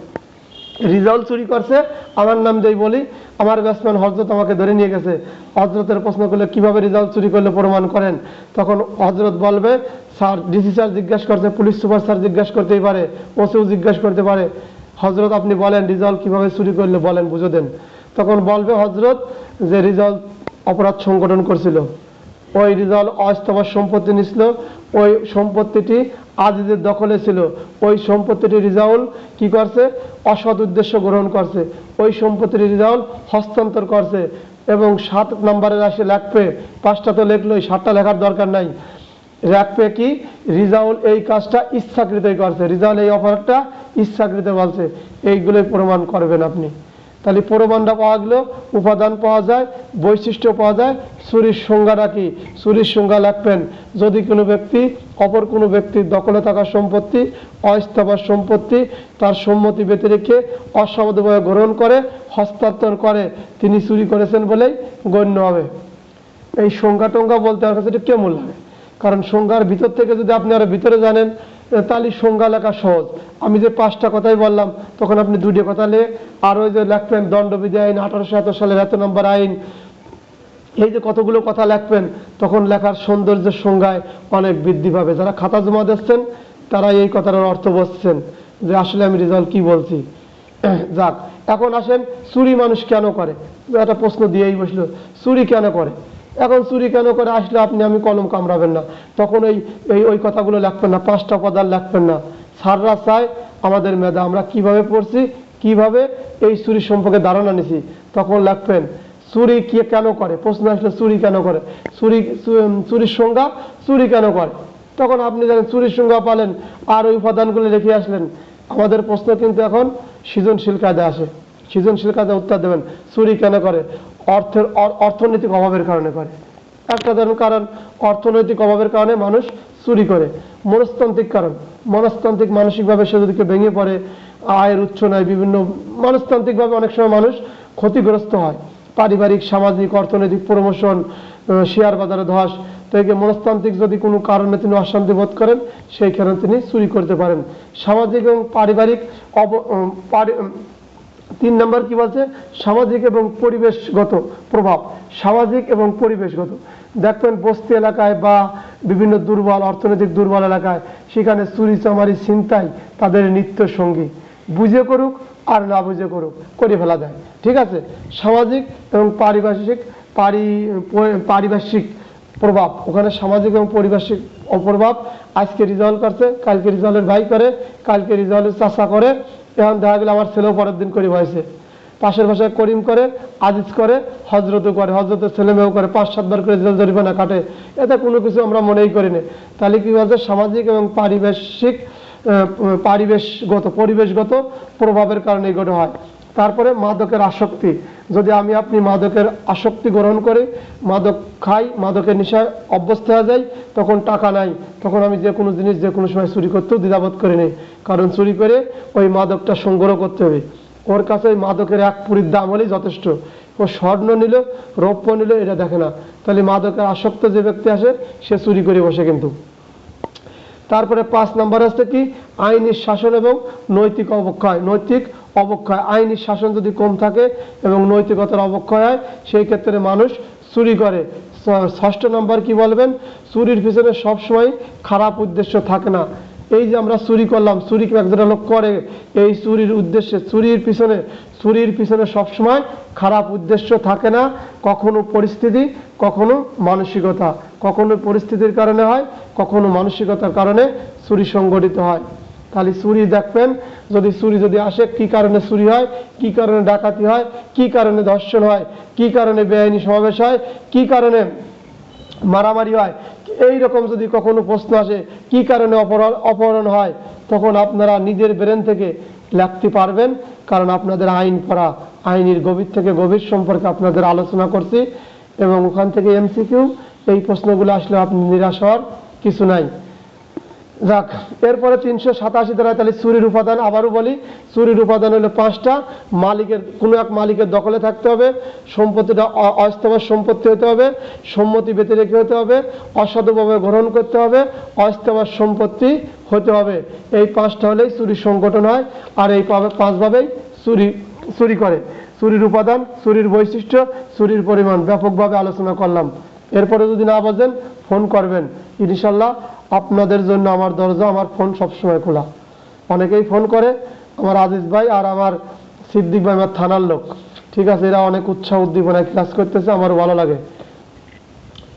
রিজাউল চুরি করছে, আমার নাম যেই বলি, আমার ব্যাটসম্যান হজরত আমাকে ধরে নিয়ে গেছে, হজরতের প্রশ্ন করলে কিভাবে রিজাউল চুরি করলে প্রমাণ করেন, তখন হজরত বলবে স্যার, ডিসি স্যার জিজ্ঞাসা করছে, পুলিশ সুপার স্যার জিজ্ঞাসা করতেই পারে, ওসিও জিজ্ঞাসা করতে পারে, হজরত আপনি বলেন রিজাউল কিভাবে চুরি করলে বলেন, বুঝে দেন। তখন বলবে হজরত যে রিজাউল অপরাধ সংগঠন করছিল, ওই রিজাউল অস্থাবর সম্পত্তি নিছিল, ওই সম্পত্তিটি আজিজের দখলে ছিল, ওই সম্পত্তিটি রিজাউল কি করছে, অসৎ উদ্দেশ্য গ্রহণ করছে, ওই সম্পত্তিটি রিজাউল হস্তান্তর করছে। এবং 7 নম্বরের আসে লেখবে, 5টা তো লেখলোই, 7টা লেখার দরকার নাই। রাখবে কি, রিজাউল এই কাজটা ইচ্ছাকৃতই করছে, রিজাউল এই অপরাধটা ইচ্ছাকৃত বলছে, এইগুলোই প্রমাণ করবেন আপনি। তাহলে প্রমাণটা পাওয়া গেল, উপাদান পাওয়া যায়, বৈশিষ্ট্য পাওয়া যায়। চুরির সংজ্ঞাটা কি, চুরির সংজ্ঞা লিখবেন, যদি কোনো ব্যক্তি অপর কোনো ব্যক্তির দখলে থাকা সম্পত্তি, অস্থাবর সম্পত্তি তার সম্মতি ব্যতিরেকে অসাবধানভাবে গ্রহণ করে হস্তান্তর করে, তিনি চুরি করেছেন বলেই গণ্য হবে। এই সংজ্ঞা টঙ্গা বলতে আমার কাছে এটা কেমন লাগে, কারণ সংজ্ঞার ভিতর থেকে যদি আপনি আরো ভিতরে জানেন তাহলে সংজ্ঞা লেখা সহজ। আমি যে 5টা কথাই বললাম, তখন আপনি 2টি কথা লে, আর ওই যে লেখবেন দণ্ডবিধি আইন 1871 সালের এত নম্বর আইন, এই যে কতগুলো কথা লেখবেন, তখন লেখার সৌন্দর্যের সংজ্ঞায় অনেক বৃদ্ধি পাবে। যারা খাতা জমা দিচ্ছেন তারা এই কথাটার অর্থ বুঝছেন যে আসলে আমি রেজাল্ট কি বলছি। যাক, এখন আসেন চুরি মানুষ কেন করে, একটা প্রশ্ন দিয়েই বসলো, চুরি কেন করে। এখন চুরি কেন করে আসলে আপনি আমি কলম কামড়াবেন না, তখন ওই কথাগুলো লিখবেন না, 5টা পদার লিখবেন না। স্যাররা চায় আমাদের মেধা, আমরা কিভাবে পড়ছি, কিভাবে এই চুরি সম্পর্কে ধারণা নিছি, তখন লিখবেন চুরি কে কেন করে। প্রশ্ন আসলে চুরি কেন করে, চুরির সংজ্ঞা, চুরি কেন করে, তখন আপনি জানেন চুরির সংজ্ঞা পালেন, আর ওই উপাদানগুলো লিখে আসলেন। আমাদের প্রশ্ন কিন্তু এখন সৃজনশীল কাজে আসে, সৃজনশীল কাজে উত্তর দেবেন চুরি কেন করে, অর্থনৈতিক অভাবের কারণে করে। একটা ধরুন কারণ, অর্থনৈতিক অভাবের কারণে মানুষ চুরি করে। মনস্তান্ত্রিক কারণ, মনস্তান্ত্রিক মানসিকভাবে সে যদি ভেঙে পড়ে, আয়ের উৎস নয়, বিভিন্ন মনস্তান্ত্রিকভাবে অনেক সময় মানুষ ক্ষতিগ্রস্ত হয়, পারিবারিক, সামাজিক, অর্থনৈতিক প্রমোশন, শেয়ার বাজারে ধস, তো এই মনস্তান্ত্রিক যদি কোনো কারণে তিনি অশান্তি বোধ করেন, সেই কারণে তিনি চুরি করতে পারেন। সামাজিক এবং পারিবারিক 3 নম্বর কি বলছে, সামাজিক এবং পরিবেশগত প্রভাব। সামাজিক এবং পরিবেশগত, দেখবেন বস্তি এলাকায় বা বিভিন্ন দুর্বল, অর্থনৈতিক দুর্বল এলাকায়, সেখানে চুরি চামারি ছিনতাই তাদের নিত্য সঙ্গী, বুঝে করুক আর না বুঝে করুক, করে ফেলা যায়। ঠিক আছে, সামাজিক এবং পারিপার্শ্বিক প্রভাব, ওখানে সামাজিক এবং পারিপার্শ্বিক প্রভাব। আজকে রিজাল্ট করছে, কালকে রিজাল্টের ভাই করে, কালকে রিজাল্টের চাচা করে, এখন দেখা গেল আমার ছেলেও পরের দিন করি হয়েছে, পাশের ভাষায় করিম করে, আজিজ করে, হজরতও করে, হজরতের ছেলে মেয়েও করে, 5-7 বার করে জেল জরিমানা কাটে, এতে কোনো কিছু আমরা মনেই করি না। তাহলে কি বলছে, সামাজিক এবং পরিবেশগত প্রভাবের কারণে এগুলো হয়। তারপরে মাদকের আসক্তি, যদি আমি আপনি মাদকের আসক্তি গ্রহণ করি, মাদক খাই, মাদকের নেশায় অভ্যস্ত হয়ে যাই, তখন টাকা নাই, তখন আমি যে কোনো জিনিস যে কোনো সময় চুরি করতেও দ্বিধাবোধ করি নেই, কারণ চুরি করে ওই মাদকটা সংগ্রহ করতে হবে। ওর কাছে ওই মাদকের 1 পুরীর দাম হলেই যথেষ্ট, ও স্বর্ণ নিল, রৌপ্য নিল, এটা দেখে না। তাহলে মাদকের আসক্ত যে ব্যক্তি আসে সে চুরি করে বসে কিন্তু। তারপরে 5 নম্বর আসছে কি, আইনি শাসন এবং নৈতিক অবক্ষয়। নৈতিক অবক্ষয়, আইনি শাসন যদি কম থাকে এবং নৈতিকতার অবক্ষয় হয়, সেই ক্ষেত্রে মানুষ চুরি করে। 6 নম্বর কি বলবেন, চুরির পিছনে সবসময় খারাপ উদ্দেশ্য থাকে না। এই যে আমরা চুরি করলাম, চুরি একজন লোক করে, এই চুরির উদ্দেশ্যে, চুরির পিছনে সবসময় খারাপ উদ্দেশ্য থাকে না, কখনো পরিস্থিতি, কখনো মানসিকতা, কখনো পরিস্থিতির কারণে হয়, কখনো মানসিকতার কারণে চুরি সংগঠিত হয়। তাহলে চুরি দেখবেন, চুরি যদি আসে, কি কারণে চুরি হয়, কি কারণে ডাকাতি হয়, কি কারণে ধর্ষণ হয়, কি কারণে বেআইনি সমাবেশ হয়, কি কারণে মারামারি হয়, এই রকম যদি কখনো প্রশ্ন আসে, কি কারণে অপহরণ হয়, তখন আপনারা নিজের ব্রেন থেকে লিখতে পারবেন, কারণ আপনাদের আইন পড়া, আইনের গভীর থেকে গভীর সম্পর্কে আপনাদের আলোচনা করছি, এবং ওখান থেকে এমসিকিউ, এই প্রশ্নগুলো আসলে আপনি নিরাশ হওয়ার কিছু নাই। যাক, এরপরে 387 ধারায় তাহলে চুরির উপাদান আবারও বলি। চুরির উপাদান হলো 5টা। মালিকের, কোনো এক মালিকের দখলে থাকতে হবে, সম্পত্তিটা অস্থাবর সম্পত্তি হতে হবে, সম্মতি ব্যতিরেকে হতে হবে, অসাধুভাবে গ্রহণ করতে হবে, অস্থাবর সম্পত্তি হতে হবে। এই 5টা হলেই চুরির সংগঠন হয়। আর এই 5ভাবেই চুরি করে। চুরির উপাদান, চুরির বৈশিষ্ট্য, চুরির পরিমাণ ব্যাপকভাবে আলোচনা করলাম। এরপরে যদি না বোঝেন ফোন করবেন, ইনশাল্লাহ আপনাদের জন্য আমার দরজা, আমার ফোন সবসময় খোলা। অনেকেই ফোন করে, আমার আজিজ ভাই আর আমার সিদ্দিক ভাই, আমার থানার লোক, ঠিক আছে, এরা অনেক উৎসাহ উদ্দীপনায় ক্লাস করতেছে, আমার ভালো লাগে।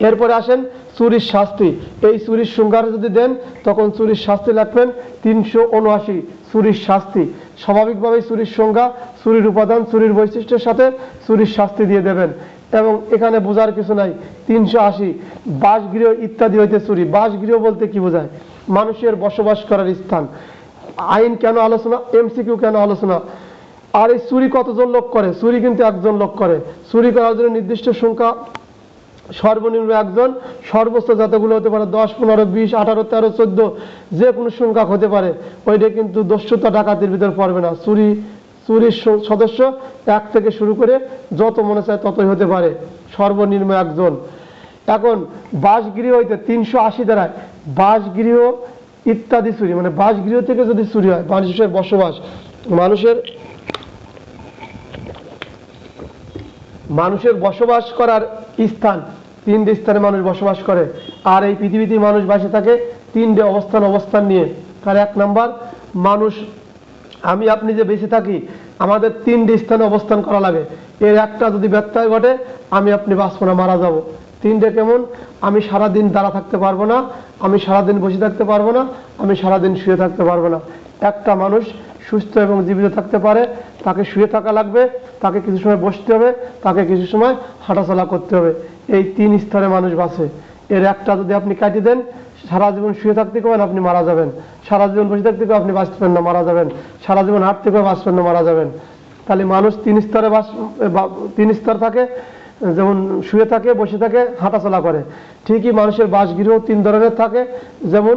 এরপরে আসেন চুরির শাস্তি। এই চুরির সংজ্ঞা যদি দেন, তখন চুরির শাস্তি লিখবেন 379, চুরির শাস্তি। স্বাভাবিকভাবেই চুরির সংজ্ঞা, চুরির উপাদান, চুরির বৈশিষ্ট্যের সাথে চুরির শাস্তি দিয়ে দেবেন। এবং এখানে বোঝার কিছু নাই। 380, বাসগৃহ ইত্যাদি হইতে চুরি। বাসগৃহ বলতে কি বোঝায়? মানুষের বসবাস করার স্থান। আইন কেন আলোচনা, এমসিকিউ কেন আলোচনা। আর এই চুরি কতজন লোক করে? চুরি কিন্তু একজন লোক করে। চুরি করার জন্য নির্দিষ্ট সংখ্যা, সর্বনিম্ন একজন, সর্বোচ্চ যতগুলো হতে পারে 10, 15, 20, 18, 13, 14, যে কোনো সংখ্যা হতে পারে। ওইটা কিন্তু দস্যুতা ডাকাতির ভিতর পড়বে না। চুরির সদস্য 1 থেকে শুরু করে যত মনে চায় ততই হতে পারে, সর্বনিম্ন একজন। এখন বাসগৃহ হইতে 380 ধারায় বাসগৃহ ইত্যাদি চুরি, মানে বাসগৃহ থেকে যদি চুরি হয়, মানুষের বসবাস, মানুষের বসবাস করার স্থান, 3টে স্থানে মানুষ বসবাস করে। আর এই পৃথিবীতে মানুষ বাসে থাকে 3টে অবস্থান নিয়ে। তার 1 নাম্বার, মানুষ, আমি আপনি যে বেঁচে থাকি, আমাদের 3টে স্থানে অবস্থান করা লাগে। এর একটা যদি ব্যত্যয় ঘটে, আমি আপনি বাঁচবো না, মারা যাব। 3টে কেমন? আমি সারাদিন দাঁড়া থাকতে পারবো না, আমি সারাদিন বসে থাকতে পারবো না, আমি সারাদিন শুয়ে থাকতে পারবো না। একটা মানুষ সুস্থ এবং জীবিত থাকতে পারে, তাকে শুয়ে থাকা লাগবে, তাকে কিছু সময় বসতে হবে, তাকে কিছু সময় হাঁটাচলা করতে হবে। এই 3 স্তরে মানুষ বাঁচে। এর একটা যদি আপনি কাটিয়ে দেন, সারা জীবন শুয়ে থাকতে পারেন, আপনি মারা যাবেন। সারা জীবন বসে থাকতে আপনি বাঁচবেন না, মারা যাবেন। সারা জীবন হাঁটতে করে বাঁচবেন না, মারা যাবেন। তাহলে মানুষ 3 স্তর থাকে, যেমন শুয়ে থাকে, বসে থাকে, হাঁটাচলা করে। ঠিকই মানুষের বাসগৃহ 3 ধরনের থাকে। যেমন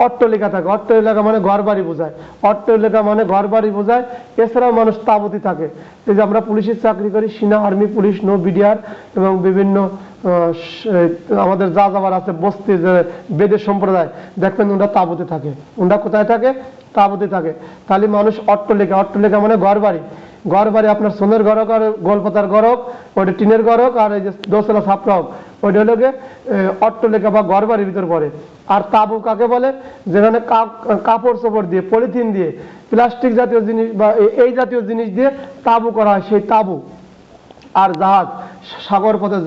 অট্টালিকা থাকে, অট্টালিকা মানে ঘর বাড়ি বোঝায়, অট্টালিকা মানে ঘর বাড়ি বোঝায়। এছাড়াও মানুষ তাঁবুতে থাকে। এই যে আমরা পুলিশের চাকরি করি, সেনা, আর্মি, পুলিশ, নৌ, বিডিআর এবং বিভিন্ন আমাদের যা যাবার আছে, বস্তি, যে বেদের সম্প্রদায়, দেখবেন ওরা তাঁবুতে থাকে। ওরা কোথায় থাকে? তাঁবুতে থাকে। তাহলে মানুষ অট্টালিকা মানে ঘর বাড়ি। ঘর বাড়ি আপনার সোনের ঘর হোক আর গোলপাতার ঘর হোক, ওইটা টিনের ঘর হোক, আর এই যে দোতলা ছাপড়া হোক, ওইটা হলো অট্টালিকা বা ঘর বাড়ির ভিতর পড়ে। আর তাঁবু কাকে বলে? যেখানে কাপড় চোপড় দিয়ে, পলিথিন দিয়ে, প্লাস্টিক জাতীয় জিনিস বা এই জাতীয় জিনিস দিয়ে তাঁবু করা হয়, সেই তাঁবু। আর জাহাজ, সাগর পথে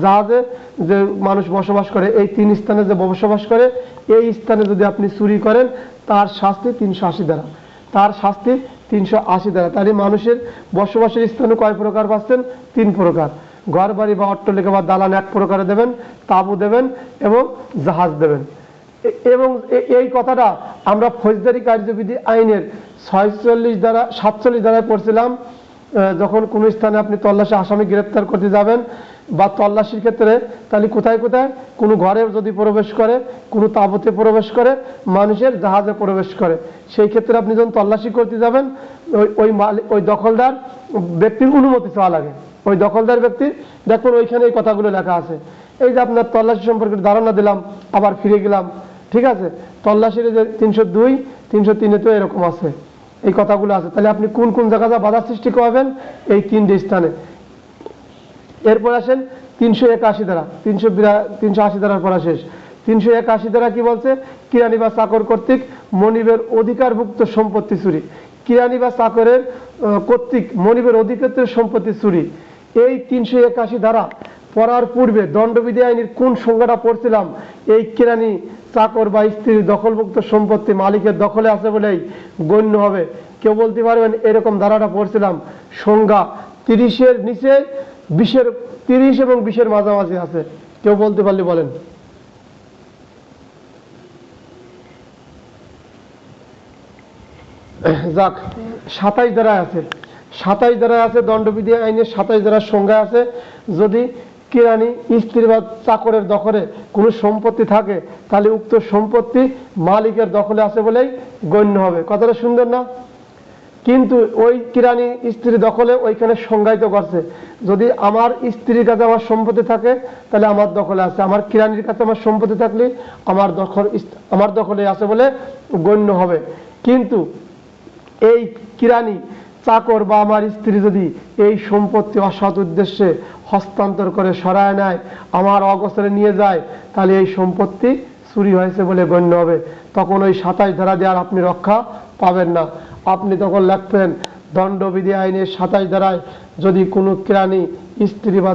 জাহাজে যে মানুষ বসবাস করে, এই 3 স্থানে যে বসবাস করে, এই স্থানে যদি আপনি চুরি করেন, তার শাস্তি 380 ধারা। তার শাস্তি 380 ধারা। তাহলে মানুষের বসবাসের স্থানে কয় প্রকার পাচ্ছেন? 3 প্রকার। ঘর বাড়ি বা অট্টালিকা বা দালান 1 প্রকারে দেবেন, তাঁবু দেবেন এবং জাহাজ দেবেন। এবং এই কথাটা আমরা ফৌজদারি কার্যবিধি আইনের 47 ধারায় পড়ছিলাম। যখন কোনো স্থানে আপনি তল্লাশি, আসামি গ্রেপ্তার করতে যাবেন বা তল্লাশির ক্ষেত্রে, তাহলে কোথায় কোনো ঘরে যদি প্রবেশ করে, কোনো তাঁবুতে প্রবেশ করে, মানুষের জাহাজে প্রবেশ করে, সেই ক্ষেত্রে আপনি যখন তল্লাশি করতে যাবেন, ওই দখলদার ব্যক্তির অনুমতি চাওয়া লাগে। ওই দখলদার ব্যক্তির, দেখুন ওইখানে এই কথাগুলো লেখা আছে। এই যে আপনার তল্লাশি সম্পর্কে ধারণা দিলাম, আবার ফিরে গেলাম, ঠিক আছে? তল্লাশির যে 302, 303 তো এরকম আছে, এই কথাগুলো আছে। তাহলে আপনি কোন কোন জায়গায় বাধা সৃষ্টি করবেন? এই 3টে স্থানে। এরপর আসেন 381 ধারা। 380 ধারার পড়া শেষ। 381 ধারা কি বলছে? কিরানি বা চাকর কর্তৃক মনিবের অধিকারভুক্ত সম্পত্তি চুরি। কিরানি বা চাকরের কর্তৃক মনিবের অধিকারের সম্পত্তি চুরি। এই 381 ধারা পড়ার পূর্বে দণ্ডবিধি আইনের কোন সংজ্ঞাটা পড়ছিলাম? এই কিরানি, চাকর বা স্ত্রীর দখলভুক্ত সম্পত্তি মালিকের দখলে আছে বলেই গণ্য হবে। কেউ বলতে পারবেন এরকম ধারাটা পড়ছিলাম? সংজ্ঞা 30-এর নিচে, 30 এবং 20-এর মাঝামাঝি আছে। কেউ বলতে পারলে বলেন। যাক, 27 ধারায় আছে, 27 ধারায় আছে, দণ্ডবিধি আইনের 27 ধারার সংজ্ঞা আছে, যদি কেরানি স্ত্রী বা চাকরের দখলে কোনো সম্পত্তি থাকে তাহলে উক্ত সম্পত্তি মালিকের দখলে আছে বলেই গণ্য হবে। কথাটা সুন্দর না? কিন্তু ওই কেরানি স্ত্রী দখলে ওইখানে সংজ্ঞায়িত করছে, যদি আমার স্ত্রীর কাছে আমার সম্পত্তি থাকে তাহলে আমার দখলে আছে, আমার কেরানির কাছে আমার সম্পত্তি থাকলে আমার দখলে আছে বলে গণ্য হবে। কিন্তু এই কেরানি চাকর বা আমার স্ত্রী যদি এই সম্পত্তি অসৎ উদ্দেশ্যে হস্তান্তর করে সরায় নেয়, আমার অগোচরে নিয়ে যায়, তাহলে এই সম্পত্তি চুরি হয়েছে বলে গণ্য হবে। তখন ওই 27 ধারা দিয়ে আর আপনি রক্ষা পাবেন না। আপনি তখন লিখবেন দণ্ডবিধি আইনের 27 ধারায় যদি কোনো কেরানি স্ত্রী বা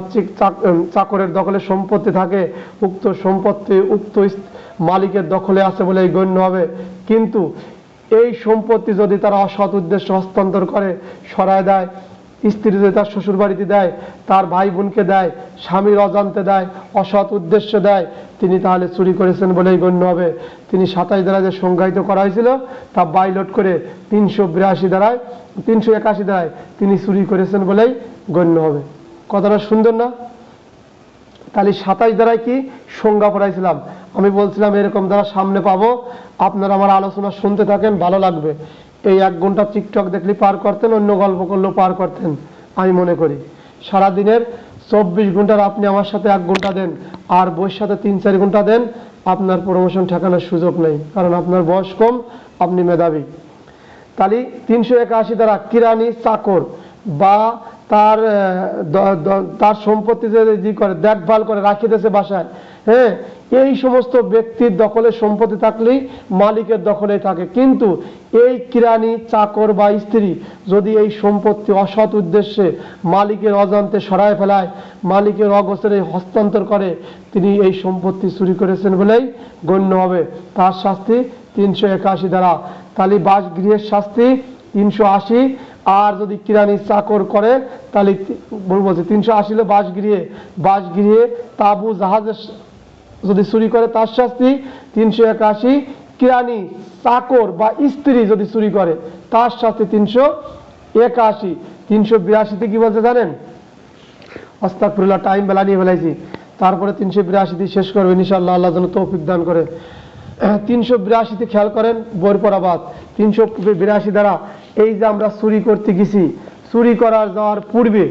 চাকরের দখলে সম্পত্তি থাকে, উক্ত সম্পত্তি উক্ত মালিকের দখলে আছে বলেই গণ্য হবে। কিন্তু এই সম্পত্তি যদি তারা অসৎ উদ্দেশ্যে হস্তান্তর করে সরায় দেয়, স্ত্রী যদি তার শ্বশুর বাড়িতে দেয়, তার ভাই বোনকে দেয়, স্বামীর অজান্তে দেয়, অসৎ উদ্দেশ্যে দেয়, তিনি তাহলে চুরি করেছেন বলেই গণ্য হবে। তিনি 27 ধারায় যে সংজ্ঞায়িত করা হয়েছিল তা বাইলট করে 382 ধারায় 381 ধারায় তিনি চুরি করেছেন বলেই গণ্য হবে। কথাটা সুন্দর না? তাহলে 27 ধারায় কি সংজ্ঞা পড়াইছিলাম, আমি বলছিলাম এরকম ধারা সামনে পাবো, আপনারা আমার আলোচনা শুনতে থাকেন, ভালো লাগবে। এই 1 ঘন্টা টিকটক দেখলে পার করতেন, অন্য গল্প করলেও পার করতেন আমি মনে করি। সারাদিনের 24 ঘন্টার আপনি আমার সাথে 1 ঘন্টা দেন, আর বইয়ের সাথে 3-4 ঘন্টা দেন, আপনার প্রমোশন ঠেকানোর সুযোগ নেই, কারণ আপনার বয়স কম, আপনি মেধাবী। তাহলে 381 ধারা কেরানি চাকর বা তার সম্পত্তি যে করে দেখভাল করে রাখিতেছে বাসায়, হ্যাঁ, এই সমস্ত ব্যক্তির দখলে সম্পত্তি থাকলেই মালিকের দখলে থাকে। কিন্তু এই কেরানি চাকর বা স্ত্রী যদি এই সম্পত্তি অসৎ উদ্দেশ্যে মালিকের অজান্তে সরায় ফেলায়, মালিকের অগোচরে হস্তান্তর করে, তিনি এই সম্পত্তি চুরি করেছেন বলেই গণ্য হবে। তার শাস্তি 381 ধারা। তাহলে বাসগৃহের শাস্তি 380, আর যদি কেরানি চাকর করে তাহলে বলছে 380 হলো বাসগৃহে তাবু জাহাজের যদি চুরি করে তার শাস্তি 381, কেরানি চাকর বা স্ত্রী যদি চুরি করে তার শাস্তি 381। 382 কি বলছে জানেন? আস্তাগফিরুল্লাহ, টাইম বেলা নিয়ে ফেলাইছি, তারপরে 382 দিয়ে শেষ করবে ইনশাআল্লাহ, আল্লাহ যেন তৌফিক দান করে। 382 খেয়াল করেন, বইয়ের পড়াবাদ 382 দ্বারা এই যে আমরা চুরি করতে গেছি, চুরি করার যাওয়ার পূর্বে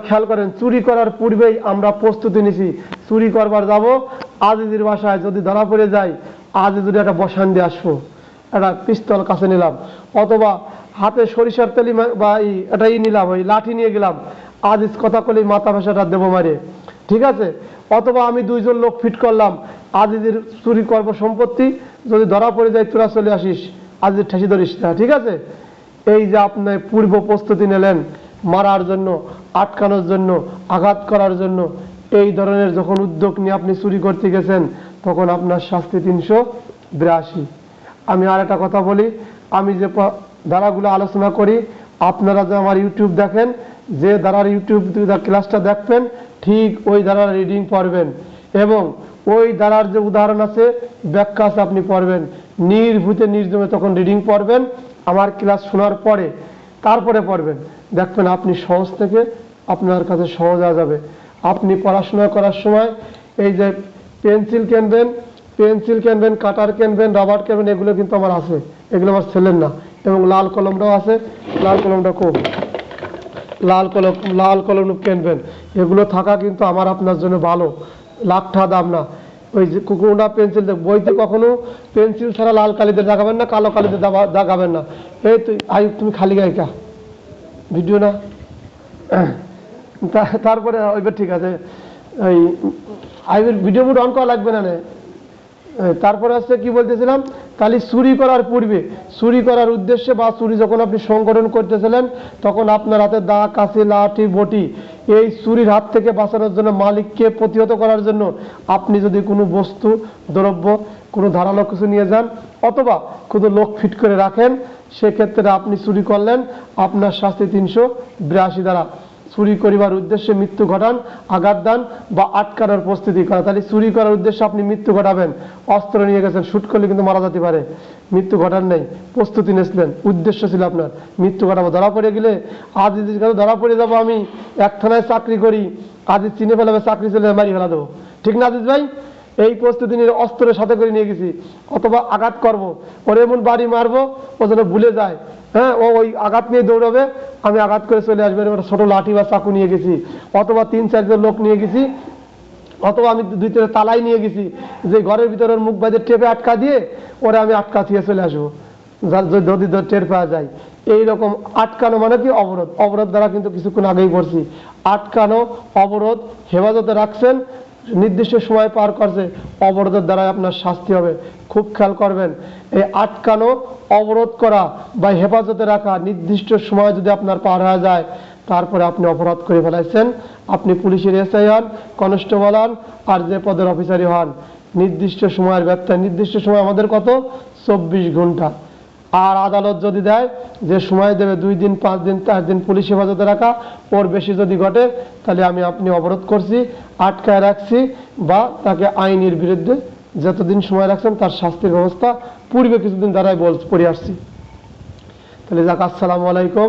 খেয়াল করেন, চুরি করার পূর্বেই আমরা প্রস্তুতি নিছি, চুরি করবার যাব, আজিজের বাসায় যদি ধরা পড়ে যায়, আজি যদি একটা বসান দিয়ে আসবো, একটা পিস্তল কাছে নিলাম, অথবা হাতে সরিষার তেলি বা এটাই নিলাম, ওই লাঠি নিয়ে গেলাম, আজিজ কথা কলেই মাথা ভাষাটা দেবো মারে, ঠিক আছে? অথবা আমি 2 জন লোক ফিট করলাম, আজিজের চুরি করবো সম্পত্তি, যদি ধরা পড়ে যায় তোরা চলে আসিস, আজিজের ঠেসি ধরিস না, ঠিক আছে? এই যে আপনি পূর্ব প্রস্তুতি নিলেন মারার জন্য, আটকানোর জন্য, আঘাত করার জন্য, এই ধরনের যখন উদ্যোগ নিয়ে আপনি চুরি করতে গেছেন, তখন আপনার শাস্তি 382। আমি আর একটা কথা বলি, আমি যে ধারাগুলো আলোচনা করি, আপনারা যে আমার ইউটিউব দেখেন, যে ধারার ইউটিউব ক্লাসটা দেখবেন, ঠিক ওই ধারার রিডিং পড়বেন, এবং ওই ধারার যে উদাহরণ আছে, ব্যাখ্যা আছে, আপনি পড়বেন নির্ভূতে নির্জমে, তখন রিডিং পড়বেন আমার ক্লাস শোনার পরে, তারপরে পড়বেন, দেখবেন আপনি সহজ থেকে আপনার কাছে সহজ হয়ে যাবে। আপনি পড়াশোনা করার সময় এই যে পেন্সিল কিনবেন, কাটার কিনবেন, রাবার কিনবেন, এগুলো কিন্তু আমার আছে, এগুলো আমার ছেলের না, এবং লাল কলমটাও আছে, লাল কলমটা খুব লাল কলম কিনবেন, এগুলো থাকা কিন্তু আমার আপনার জন্য ভালো, লাখটা দাম না। ওই যে কোনটা পেন্সিল, বইতে কখনো পেন্সিল ছাড়া লাল কালিতে দাগাবেন না, কালো কালিতে দাগাবেন না। এই তুমি খালি গায়িকা ভিডিও না, তারপরে ওইবার ঠিক আছে, ওই ভিডিও মুড অন করা লাগবে না। তারপরে হচ্ছে কি বলতেছিলাম, তাহলে চুরি করার পূর্বে, চুরি করার উদ্দেশ্যে বা চুরি যখন আপনি সংগঠন করতেছিলেন, তখন আপনার হাতে দা, কাঁচি, লাঠি, বটি, এই চুরির হাত থেকে বাঁচানোর জন্য, মালিককে প্রতিহত করার জন্য আপনি যদি কোনো বস্তু, দ্রব্য, কোনো ধারালো কিছু নিয়ে যান, অথবা কোনো লোক ফিট করে রাখেন, সেক্ষেত্রে আপনি চুরি করলেন, আপনার শাস্তি 382 দ্বারা। চুরি করিবার উদ্দেশ্যে মৃত্যু ঘটান, আঘাত দান বা আটকানোর প্রস্তুতি করা। তাহলে চুরি করার উদ্দেশ্যে আপনি মৃত্যু ঘটাবেন, অস্ত্র নিয়ে গেছেন, শুট করলে কিন্তু মারা যেতে পারে, মৃত্যু ঘটান নেই, প্রস্তুতি নিয়েছিলেন, উদ্দেশ্য ছিল আপনার মৃত্যু ঘটাবো। ধরা পড়ে গেলে আজিজের কাছে ধরা পড়ে যাবো, আমি এক থানায় চাকরি করি, আজিজ চিনে ফেলাবে, চাকরি চলে মারি ফেলা দেবো, ঠিক না আজিজ ভাই? এই প্রস্তুতি নিয়ে অস্ত্রের সাথে করে নিয়ে গেছি। অথবা আঘাত করব, ওর এমন বাড়ি মারবো ও যেন ভুলে যায়, হ্যাঁ, ও ওই আঘাত নিয়ে দৌড়াবে, আমি আঘাত করে চলে আসবে, ওটা ছোট লাঠি বা চাকু নিয়ে গেছি, অথবা 3-4 লোক নিয়ে গেছি, অথবা আমি 2-3 তালাই নিয়ে গেছি, যে ঘরের ভিতরে মুখ বাজে টেপে আটকা দিয়ে ওরা আমি আটকা দিয়ে চলে আসবো, যদি টের পাওয়া যায়। এইরকম আটকানো মানে কি? অবরোধ। অবরোধ দ্বারা কিন্তু কিছুক্ষণ আগেই পড়ছি, আটকানো, অবরোধ, হেফাজতে রাখছেন, নির্দিষ্ট সময় পার করছে, অবরোধের দ্বারা আপনার শাস্তি হবে। খুব খেয়াল করবেন, এই আটকানো, অবরোধ করা বা হেফাজতে রাখা নির্দিষ্ট সময় যদি আপনার পার হয়ে যায়, তারপরে আপনি অপরাধ করে ফেলাইছেন। আপনি পুলিশের এসআই হন, কনস্টেবল হন, আর যে পদের অফিসারই হন, নির্দিষ্ট সময়ের ব্যত্যয়, নির্দিষ্ট সময় আমাদের কত? 24 ঘন্টা। আর আদালত যদি দেয় যে সময় দেবে 2 দিন, 5 দিন, 4 দিন পুলিশ হেফাজতে রাখা, ওর বেশি যদি ঘটে, তাহলে আমি আপনি অবরোধ করছি, আটকায় রাখছি, বা তাকে আইনের বিরুদ্ধে যতদিন সময় রাখছেন তার শাস্তির ব্যবস্থা পূর্বে কিছুদিন দ্বারাই পড়ে আসছি। তাহলে যাক, আসসালামু আলাইকুম।